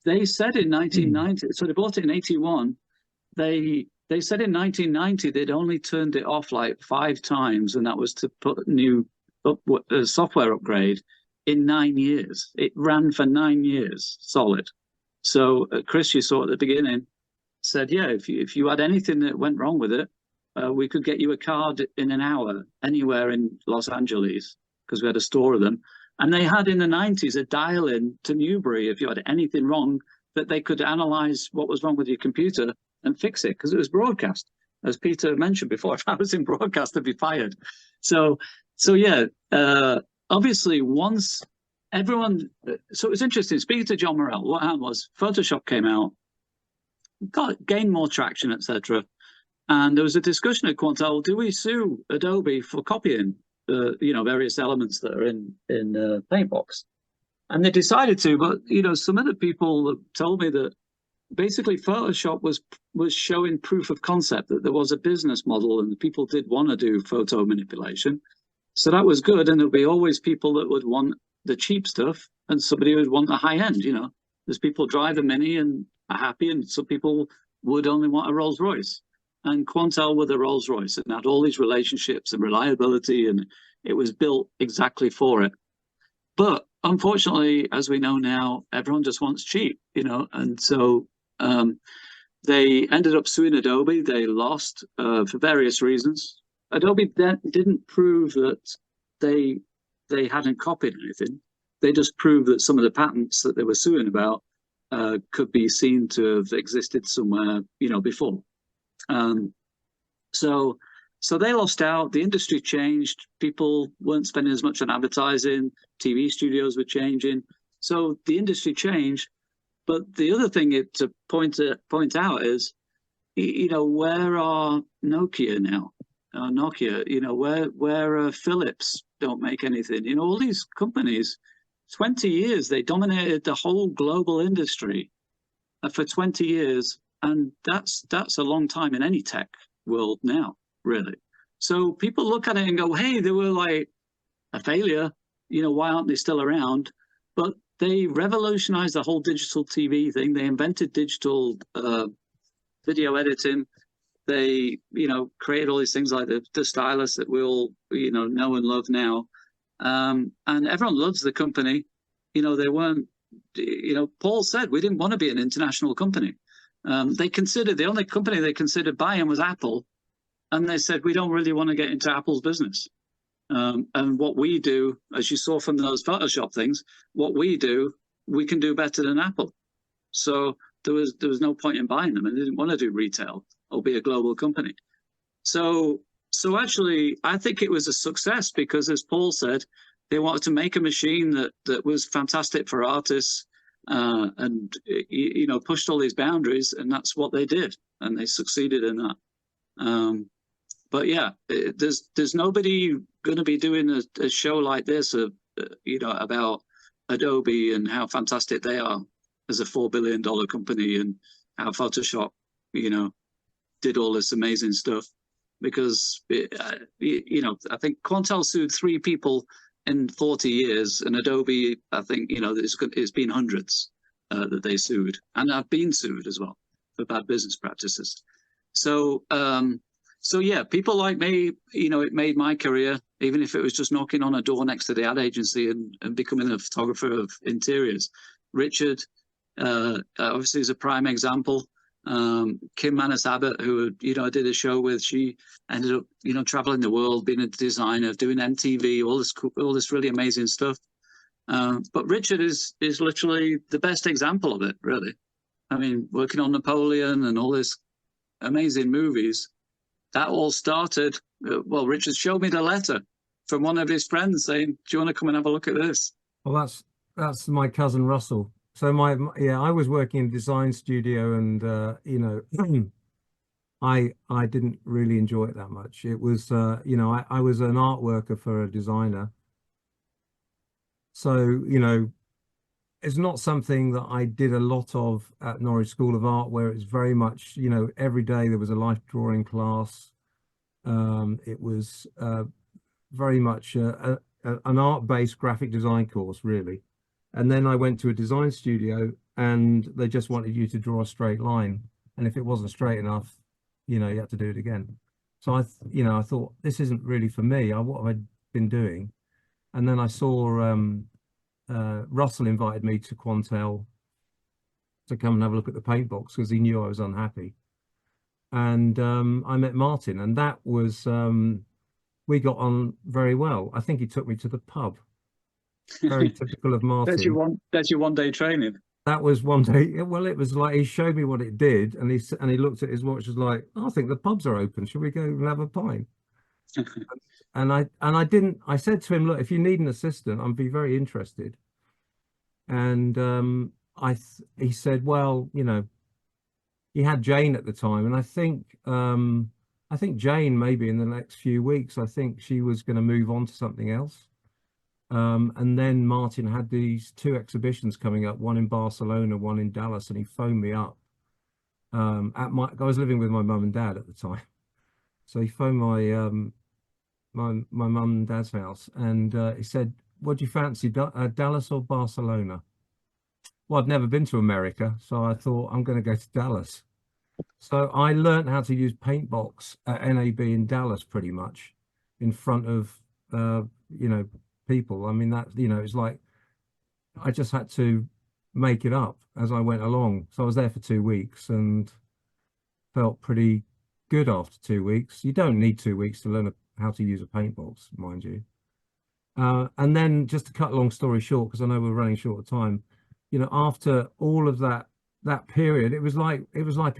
They said in 1990, so they bought it in 81. They said in 1990 they'd only turned it off like 5 times, and that was to put new software upgrade in 9 years. It ran for 9 years solid. So Chris, you saw at the beginning, said, yeah, if you had anything that went wrong with it, we could get you a card in an hour anywhere in Los Angeles, because we had a store of them. And they had in the 90s a dial-in to Newbury if you had anything wrong, that they could analyze what was wrong with your computer and fix it, because it was broadcast. As Peter mentioned before, if I was in broadcast, I'd be fired. So yeah, obviously once everyone, so it was interesting, speaking to John Morrell, what happened was Photoshop came out, gained more traction, etc. And there was a discussion at Quantel, do we sue Adobe for copying various elements that are in Paintbox? And they decided to, but some of the people told me that basically Photoshop was showing proof of concept that there was a business model and people did want to do photo manipulation. So that was good, and there'll be always people that would want the cheap stuff and somebody would want the high end, you know. There's people drive a Mini and are happy, and some people would only want a Rolls Royce. And Quantel were the Rolls Royce and had all these relationships and reliability, and it was built exactly for it. But unfortunately, as we know now, everyone just wants cheap, you know, and so they ended up suing Adobe. They lost for various reasons. Adobe didn't prove that they hadn't copied anything. They just proved that some of the patents that they were suing about could be seen to have existed somewhere, you know, before. So they lost out. The industry changed. People weren't spending as much on advertising. TV studios were changing. So the industry changed. But the other thing to point out is, you know, where are Nokia now? Nokia, you know, where Philips don't make anything. You know, all these companies, 20 years, they dominated the whole global industry for 20 years. And that's a long time in any tech world now, really. So people look at it and go, hey, they were like a failure. You know, why aren't they still around? But they revolutionized the whole digital TV thing. They invented digital video editing. They, you know, created all these things like the stylus that we all, you know and love now. And everyone loves the company. You know, they weren't, you know, Paul said we didn't want to be an international company. They considered, the only company they considered buying was Apple. And they said, we don't really want to get into Apple's business. And what we do, as you saw from those Photoshop things, what we do, we can do better than Apple. So there was no point in buying them, and they didn't want to do retail or be a global company. So actually, I think it was a success because, as Paul said, they wanted to make a machine that was fantastic for artists and, you know, pushed all these boundaries, and that's what they did, and they succeeded in that. But yeah, there's nobody going to be doing a show like this, you know, about Adobe and how fantastic they are as a $4 billion company and how Photoshop, you know, did all this amazing stuff. Because, you know, I think Quantel sued 3 people in 40 years, and Adobe, I think, you know, it's been hundreds that they sued, and I've been sued as well for bad business practices. So yeah, people like me, you know, it made my career, even if it was just knocking on a door next to the ad agency and becoming a photographer of interiors. Richard, obviously, is a prime example. Kim Manis-Abbott, who, you know, I did a show with, she ended up, you know, traveling the world, being a designer, doing MTV, all this really amazing stuff. But Richard is literally the best example of it, really. I mean, working on Napoleon and all this amazing movies, that all started, well, Richard showed me the letter from one of his friends saying, do you want to come and have a look at this? Well, that's my cousin Russell. So I was working in a design studio, and you know, I didn't really enjoy it that much. It was you know, I was an art worker for a designer, so you know, it's not something that I did a lot of at Norwich School of Art, where it's very much, you know, every day there was a life drawing class. It was very much an art-based graphic design course, really. And then I went to a design studio, and they just wanted you to draw a straight line. And if it wasn't straight enough, you know, you had to do it again. So I thought, this isn't really for me. What have I been doing? And then I saw Russell invited me to Quantel to come and have a look at the paintbox because he knew I was unhappy. And I met Martin, and that was, we got on very well. I think he took me to the pub. Very typical of Martin. That's your one day training. That was one day. Well, it was like he showed me what it did, and he looked at his watch, was like, oh, I think the pubs are open. Should we go and have a pint? and I didn't. I said to him, look, if you need an assistant, I'd be very interested. And he said, well, you know, he had Jane at the time, and I think Jane, maybe in the next few weeks, I think she was going to move on to something else. And then Martin had these 2 exhibitions coming up, one in Barcelona, one in Dallas, and he phoned me up I was living with my mum and dad at the time, so he phoned my mum and dad's house, and he said, "What do you fancy, Dallas or Barcelona?" Well, I'd never been to America, so I thought I'm going to go to Dallas. So I learned how to use Paintbox at NAB in Dallas, pretty much, in front of people. I mean, that, it's like I just had to make it up as I went along. So I was there for 2 weeks and felt pretty good after 2 weeks. You don't need 2 weeks to learn how to use a Paintbox, mind you. And then, just to cut a long story short, because I know we're running short of time, after all of that period, it was like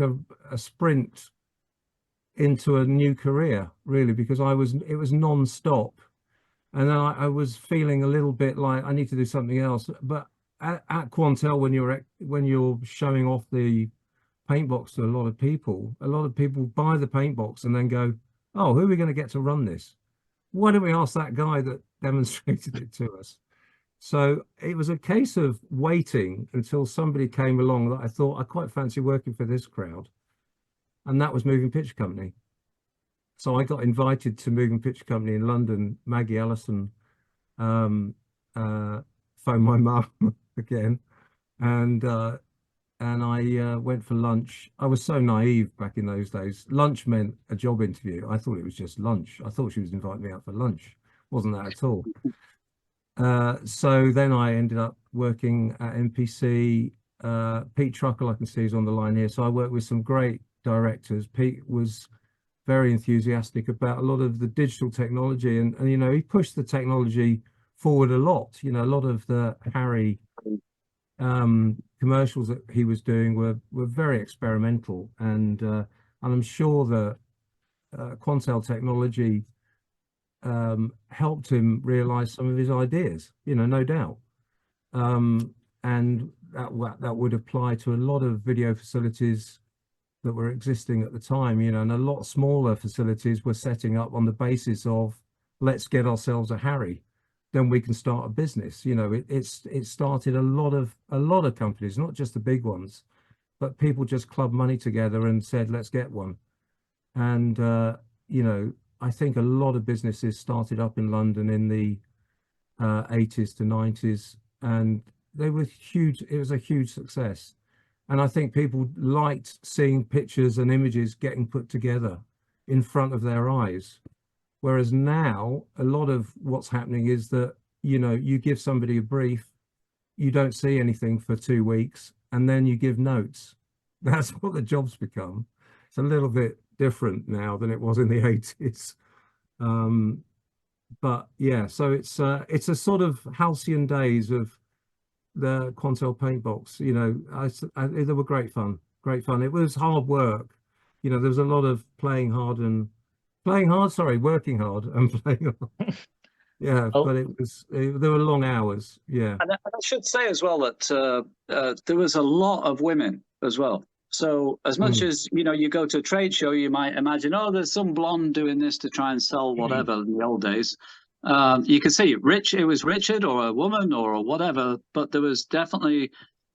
a sprint into a new career, really, because it was non-stop, and then I was feeling a little bit like I need to do something else. But at Quantel, when you're showing off the Paintbox to a lot of people buy the Paintbox and then go, "Oh, who are we going to get to run this? Why don't we ask that guy that demonstrated it to us?" So it was a case of waiting until somebody came along that I thought, I quite fancy working for this crowd. And that was Moving Picture Company. So I got invited to Moving Picture Company in London. Maggie Ellison phoned my mum again. And I went for lunch. I was so naive back in those days. Lunch meant a job interview. I thought it was just lunch. I thought she was inviting me out for lunch. Wasn't that at all. So then I ended up working at MPC. Pete Truckle, I can see, is on the line here. So I worked with some great directors. Pete was very enthusiastic about a lot of the digital technology, and he pushed the technology forward a lot. A lot of the Harry commercials that he was doing were very experimental, and I'm sure that Quantel technology helped him realize some of his ideas, no doubt. And that would apply to a lot of video facilities that were existing at the time, and a lot smaller facilities were setting up on the basis of, let's get ourselves a Harry, then we can start a business. It started a lot of companies, not just the big ones, but people just clubbed money together and said, let's get one. And I think a lot of businesses started up in London in the 80s to 90s, and they were huge. It was a huge success. And I think people liked seeing pictures and images getting put together in front of their eyes. Whereas now, a lot of what's happening is that, you give somebody a brief, you don't see anything for 2 weeks, and then you give notes. That's what the job's become. It's a little bit different now than it was in the 80s. But yeah, so it's a sort of halcyon days of the Quantel Paintbox. They were great fun. It was hard work. There was a lot of working hard and playing hard. Yeah, but there were long hours. Yeah. And I should say as well that there was a lot of women as well. So as much as, you go to a trade show, you might imagine, oh, there's some blonde doing this to try and sell whatever in the old days. You could see it was Richard or a woman or whatever, but there was definitely,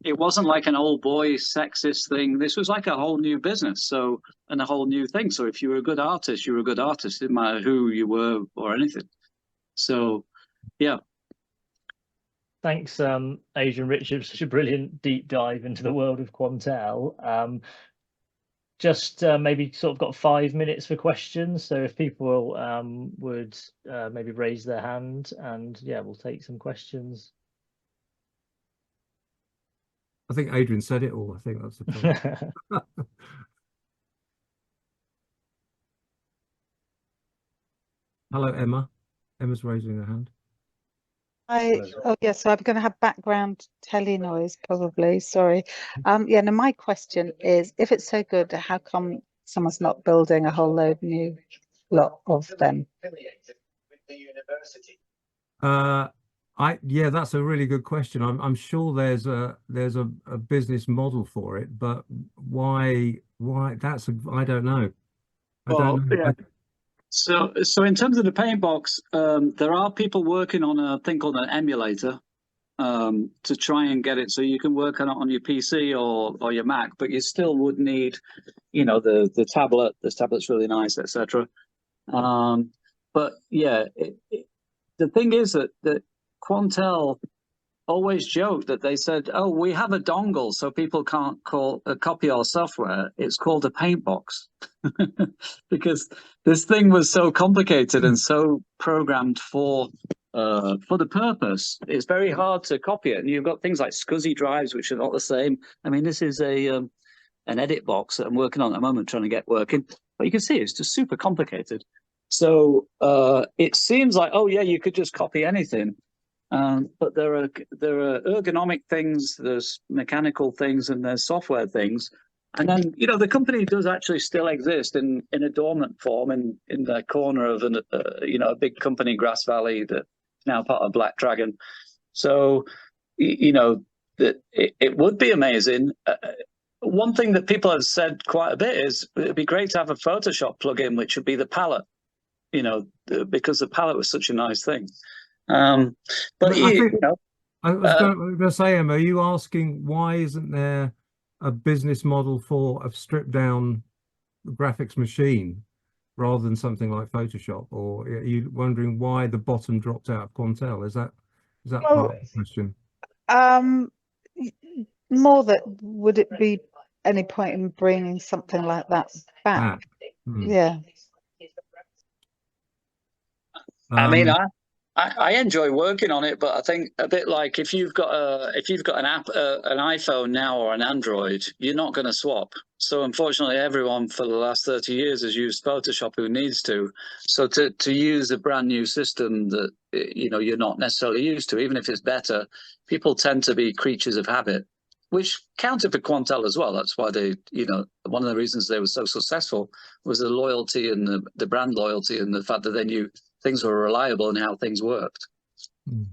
it wasn't like an old boy sexist thing. This was like a whole new business, and a whole new thing. So if you were a good artist, you were a good artist. It didn't matter who you were or anything. So, yeah. Thanks, Adrian, Richard, such a brilliant deep dive into the world of Quantel. Just maybe sort of got 5 minutes for questions. So if people would maybe raise their hand, and yeah, we'll take some questions. I think Adrian said it all. I think that's the point. Hello, Emma. Emma's raising her hand. So I'm going to have background telly noise probably. Sorry. Yeah. No, my question is, if it's so good, how come someone's not building a whole new lot of them? Yeah, that's a really good question. I'm sure there's a business model for it, but why I don't know. I don't know. Yeah. So in terms of the Paintbox, there are people working on a thing called an emulator, to try and get it so you can work on it on your PC or your Mac, but you still would need, you know, the tablet. This tablet's really nice, etc. But yeah, the thing is that Quantel always joked that they said, "Oh, we have a dongle so people can't copy our software. It's called a Paintbox," because this thing was so complicated and so programmed for the purpose. It's very hard to copy it, and you've got things like SCSI drives which are not the same. I mean, this is an edit box that I'm working on at the moment, trying to get working, but you can see it's just super complicated. So it seems like, oh yeah, you could just copy anything. But there are ergonomic things, there's mechanical things, and there's software things. And then, you know, the company does actually still exist in a dormant form in the corner of a big company, Grass Valley, that's now part of Black Dragon. So, you know, that it would be amazing. One thing that people have said quite a bit is it'd be great to have a Photoshop plugin, which would be the palette, you know, because the palette was such a nice thing. But you know, I was going to say, Emma, are you asking why isn't there a business model for a stripped down graphics machine rather than something like Photoshop, or are you wondering why the bottom dropped out of Quantel? Is that part of the question? More that would it be any point in bringing something like that back? Yeah. I mean, I enjoy working on it, but I think a bit like if you've got an app, an iPhone now or an Android, you're not going to swap. So unfortunately, everyone for the last 30 years has used Photoshop who needs to. So to use a brand new system that, you know, you're not necessarily used to, even if it's better, people tend to be creatures of habit, which counted for Quantel as well. That's why they, you know, one of the reasons they were so successful was the loyalty and the brand loyalty and the fact that they knew things were reliable and how things worked. Do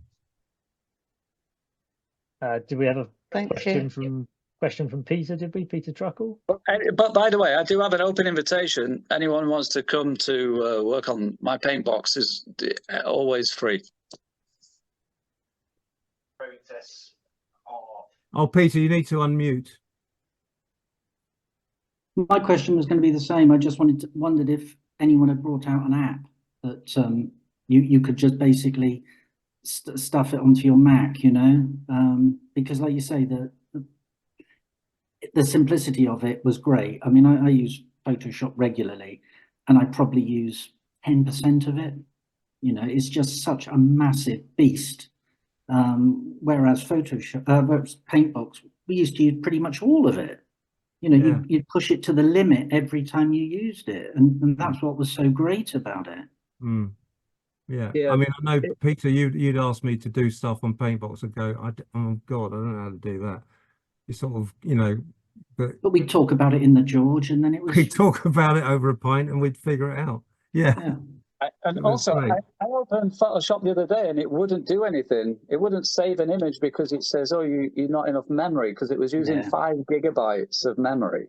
we have a question from Peter? Did we, Peter Truckle? But by the way, I do have an open invitation. Anyone wants to come to work on my Paintbox is always free. Oh, Peter, you need to unmute. My question was going to be the same. I just wondered if anyone had brought out an app that you could just basically stuff it onto your Mac, you know, because like you say, the simplicity of it was great. I mean, I use Photoshop regularly, and I probably use 10% of it. You know, it's just such a massive beast. Whereas Paintbox, we used to use pretty much all of it. You know, you'd push it to the limit every time you used it, and that's what was so great about it. Yeah, I mean, I know, Peter, you'd asked me to do stuff on Paintbox and go, oh God, I don't know how to do that. You sort of, you know, but we'd talk about it in the George, and then we'd talk about it over a pint and we'd figure it out. Yeah. And also, I opened Photoshop the other day and it wouldn't do anything. It wouldn't save an image because it says, oh, you're not enough memory, because it was using 5 gigabytes of memory.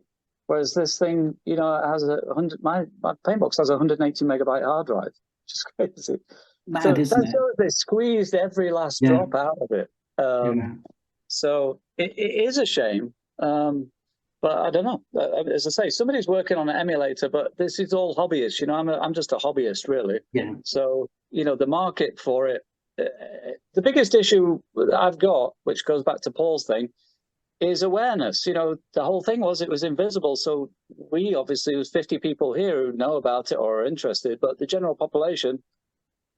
Whereas this thing, you know, it has my Paintbox has a 180 megabyte hard drive, which is crazy. Mad, isn't it? They squeezed every last drop out of it. So it is a shame. But I don't know. As I say, somebody's working on an emulator, but this is all hobbyists. You know, I'm just a hobbyist, really. Yeah. So, you know, the market for it, the biggest issue that I've got, which goes back to Paul's thing, is awareness. You know, the whole thing was it was invisible. So we obviously, there's 50 people here who know about it or are interested, but the general population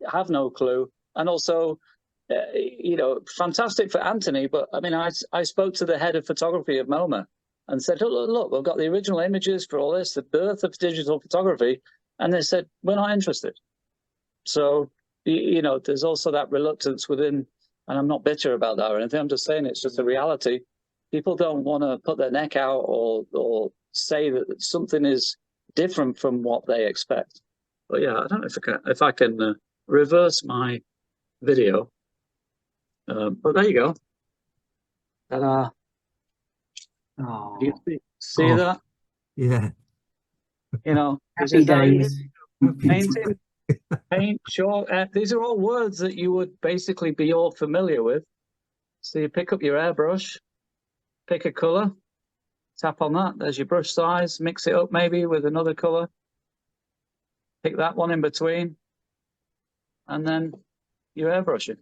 have no clue. And also, you know, fantastic for Antony, but I mean, I spoke to the head of photography of MoMA and said, look, we've got the original images for all this, the birth of digital photography. And they said, we're not interested. So, you know, there's also that reluctance within, and I'm not bitter about that or anything. I'm just saying it's just a reality. People don't want to put their neck out or say that something is different from what they expect. But yeah, I don't know if I can reverse my video. But there you go. Ta-da. Oh, Do you see that? Yeah. You know, happy days. Painting, paint, sure. These are all words that you would basically be all familiar with. So you pick up your airbrush, pick a colour, tap on that, there's your brush size, mix it up maybe with another colour, pick that one in between, and then you're airbrushing.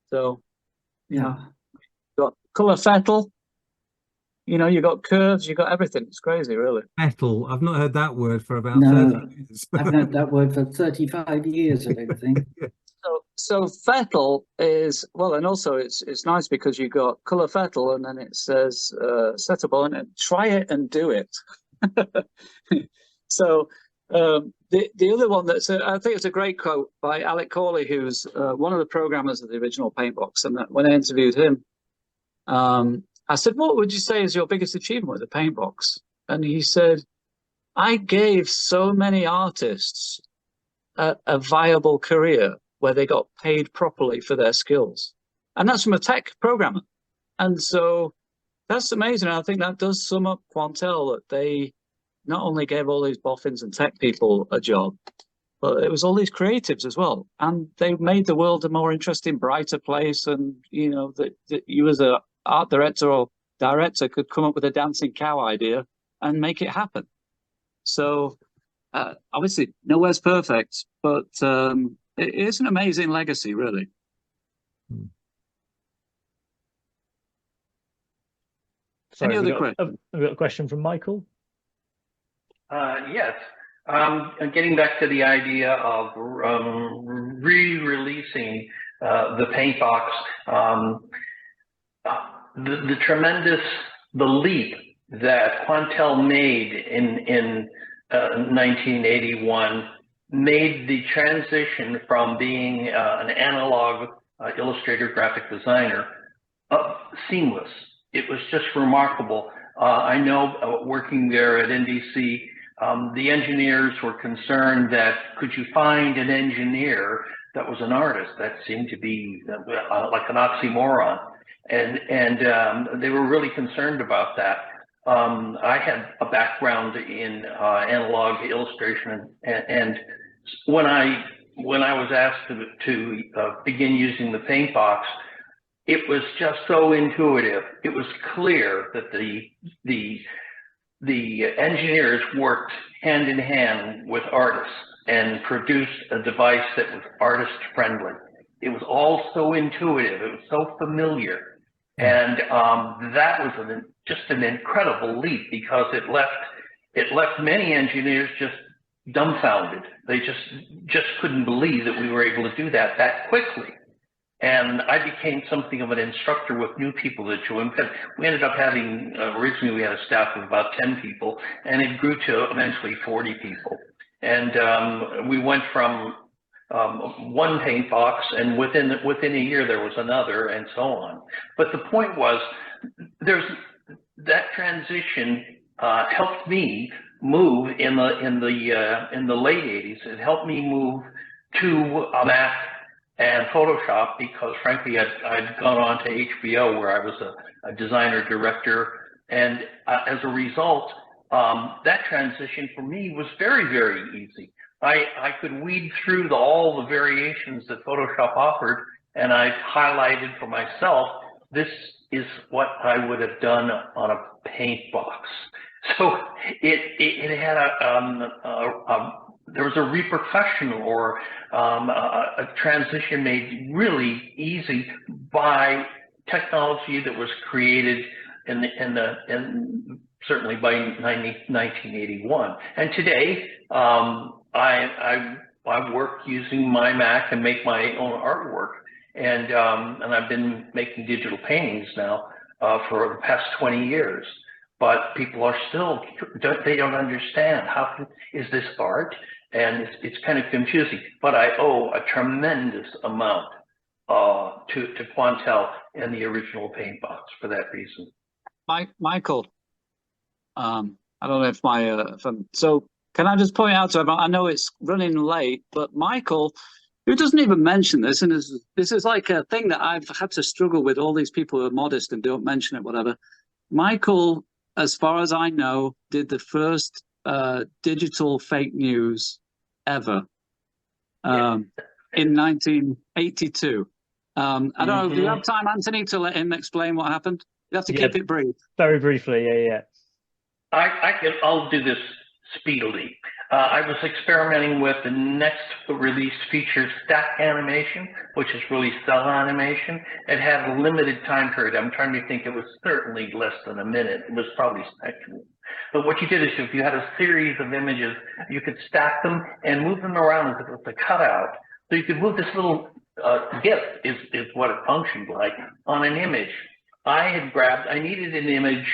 So, Yeah. you've got colour fettle, you know, you've got curves, you've got everything. It's crazy, really. Metal. I've not heard that word for about No, 30 years. I've heard that word for 35 years, I don't think. So fettle is, well, and also it's nice because you've got colour fettle and then it says settable and try it and do it. So the other one that's I think it's a great quote by Alec Corley, who's one of the programmers of the original Paintbox. And when I interviewed him, I said, what would you say is your biggest achievement with the Paintbox? And he said, I gave so many artists a viable career where they got paid properly for their skills. And that's from a tech programmer. And so that's amazing. I think that does sum up Quantel, that they not only gave all these boffins and tech people a job, but it was all these creatives as well. And they made the world a more interesting, brighter place. And, you know, that you as a art director or director could come up with a dancing cow idea and make it happen. So obviously nowhere's perfect, but it is an amazing legacy, really. Sorry, Any other questions? Have we got a question from Michael? Yes. Getting back to the idea of re-releasing the Paintbox, the leap that Quantel made in 1981 made the transition from being an analog illustrator graphic designer seamless. It was just remarkable. I know working there at NBC, the engineers were concerned that could you find an engineer that was an artist? That seemed to be like an oxymoron. And they were really concerned about that. I had a background in analog illustration, and when I was asked to begin using the Paintbox, it was just so intuitive. It was clear that the engineers worked hand in hand with artists and produced a device that was artist friendly. It was all so intuitive. It was so familiar. And that was just an incredible leap, because it left many engineers just dumbfounded. They just couldn't believe that we were able to do that quickly. And I became something of an instructor with new people that joined. We ended up having, originally we had a staff of about 10 people, and it grew to eventually 40 people. And we went from one Paintbox, and within a year there was another, and so on. But the point was, that transition helped me move in the late 80s. It helped me move to a Mac and Photoshop, because frankly I'd gone on to HBO, where I was a designer director, and as a result, that transition for me was very, very easy. I could weed through all the variations that Photoshop offered, and I highlighted for myself, this is what I would have done on a Paintbox. So it had there was a repercussion, or a transition made really easy by technology that was created certainly by 1981. And today, I work using my Mac and make my own artwork, and I've been making digital paintings now for the past 20 years. But people are still, they don't understand, is this art? And it's kind of confusing. But I owe a tremendous amount to Quantel and the original Paintbox for that reason. Michael, I don't know if so can I just point out to everyone, I know it's running late, but Michael, who doesn't even mention this, and this is like a thing that I've had to struggle with, all these people who are modest and don't mention it, whatever. Michael, as far as I know, did the first digital fake news ever. in 1982. I don't know, do you have time, Anthony, to let him explain what happened? You have to keep it brief. Very briefly, yeah. I'll do this speedily. I was experimenting with the next release feature, stack animation, which is really cell animation. It had a limited time period. I'm trying to think, it was certainly less than a minute. It was probably seconds. But what you did is if you had a series of images, you could stack them and move them around as if it was a cutout. So you could move this little GIF is what it functioned like on an image. I needed an image,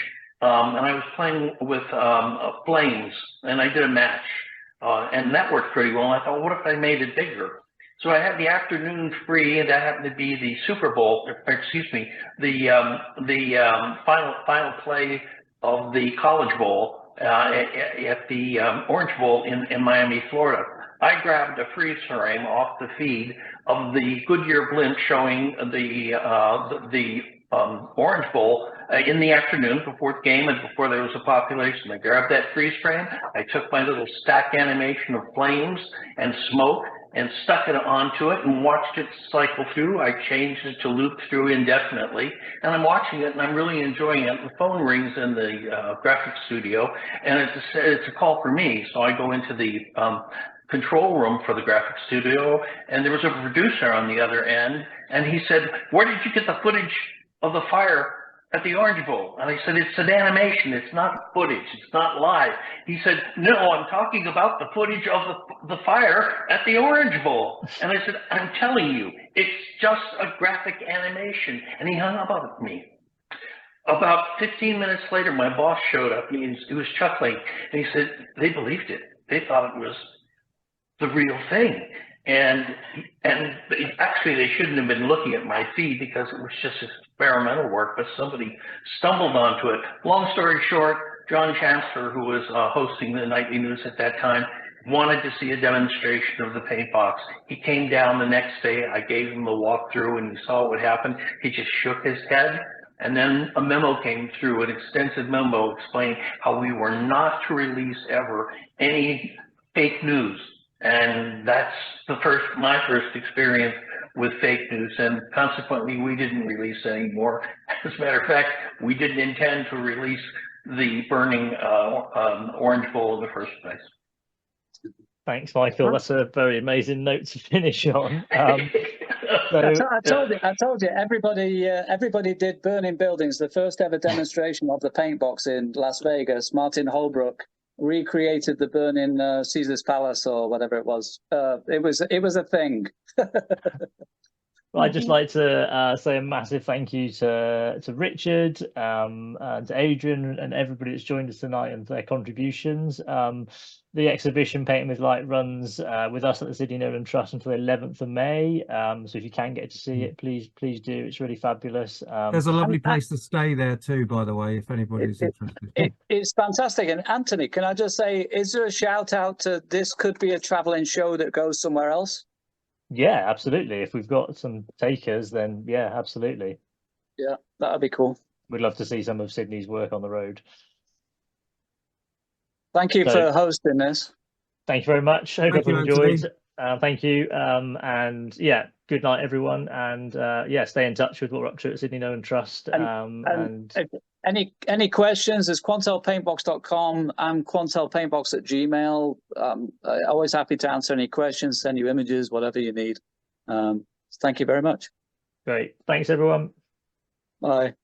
and I was playing with flames, and I did a match, and that worked pretty well. I thought, what if I made it bigger? So I had the afternoon free, and that happened to be the Super Bowl, excuse me, the final play of the College Bowl at the Orange Bowl in Miami, Florida. I grabbed a freeze frame off the feed of the Goodyear blimp showing the Orange Bowl in the afternoon before the game and before there was a population. I grabbed that freeze frame. I took my little stack animation of flames and smoke and stuck it onto it and watched it cycle through. I changed it to loop through indefinitely, and I'm watching it and I'm really enjoying it. The phone rings in the graphics studio, and it's a call for me. So I go into the control room for the graphics studio, and there was a producer on the other end, and he said, "Where did you get the footage of the fire at the Orange Bowl?" And I said, "It's an animation, it's not footage, it's not live." He said, "No, I'm talking about the footage of the fire at the Orange Bowl." And I said, "I'm telling you, it's just a graphic animation." And he hung up on me. About 15 minutes later, my boss showed up, he was chuckling, and he said, they believed it. They thought it was the real thing. And actually they shouldn't have been looking at my feed because it was just experimental work, but somebody stumbled onto it. Long story short, John Chancellor, who was hosting the nightly news at that time, wanted to see a demonstration of the Paintbox. He came down the next day, I gave him the walkthrough and he saw what happened. He just shook his head. And then a memo came through, an extensive memo explaining how we were not to release ever any fake news. And that's my first experience with fake news, and consequently we didn't release any more. As a matter of fact, we didn't intend to release the burning Orange Bowl in the first place. Thanks, Michael. That's a very amazing note to finish on. I told you, everybody did burning buildings. The first ever demonstration of the Paintbox in Las Vegas, Martin Holbrook recreated the burning Caesar's Palace or whatever it was. It was a thing. Well, I'd just like to say a massive thank you to Richard, and to Adrian, and everybody that's joined us tonight and their contributions. The exhibition Painting with Light runs with us at the Sidney Nolan Trust until the 11th of May. So if you can get to see it, please do. It's really fabulous. There's a lovely place to stay there too, by the way, if anybody's interested. It's fantastic. And Anthony, can I just say, is there a shout out to this could be a traveling show that goes somewhere else? Yeah, absolutely. If we've got some takers, then yeah, absolutely. Yeah, that'd be cool. We'd love to see some of Sidney's work on the road. Thank you for hosting this. Thank you very much. Hope everyone enjoyed. Thank you. And yeah, good night, everyone. And yeah, stay in touch with what we're up to at Sidney Nolan Trust. And any questions, there's quantelpaintbox.com and quantelpaintbox@gmail. Always happy to answer any questions, send you images, whatever you need. Thank you very much. Great. Thanks, everyone. Bye.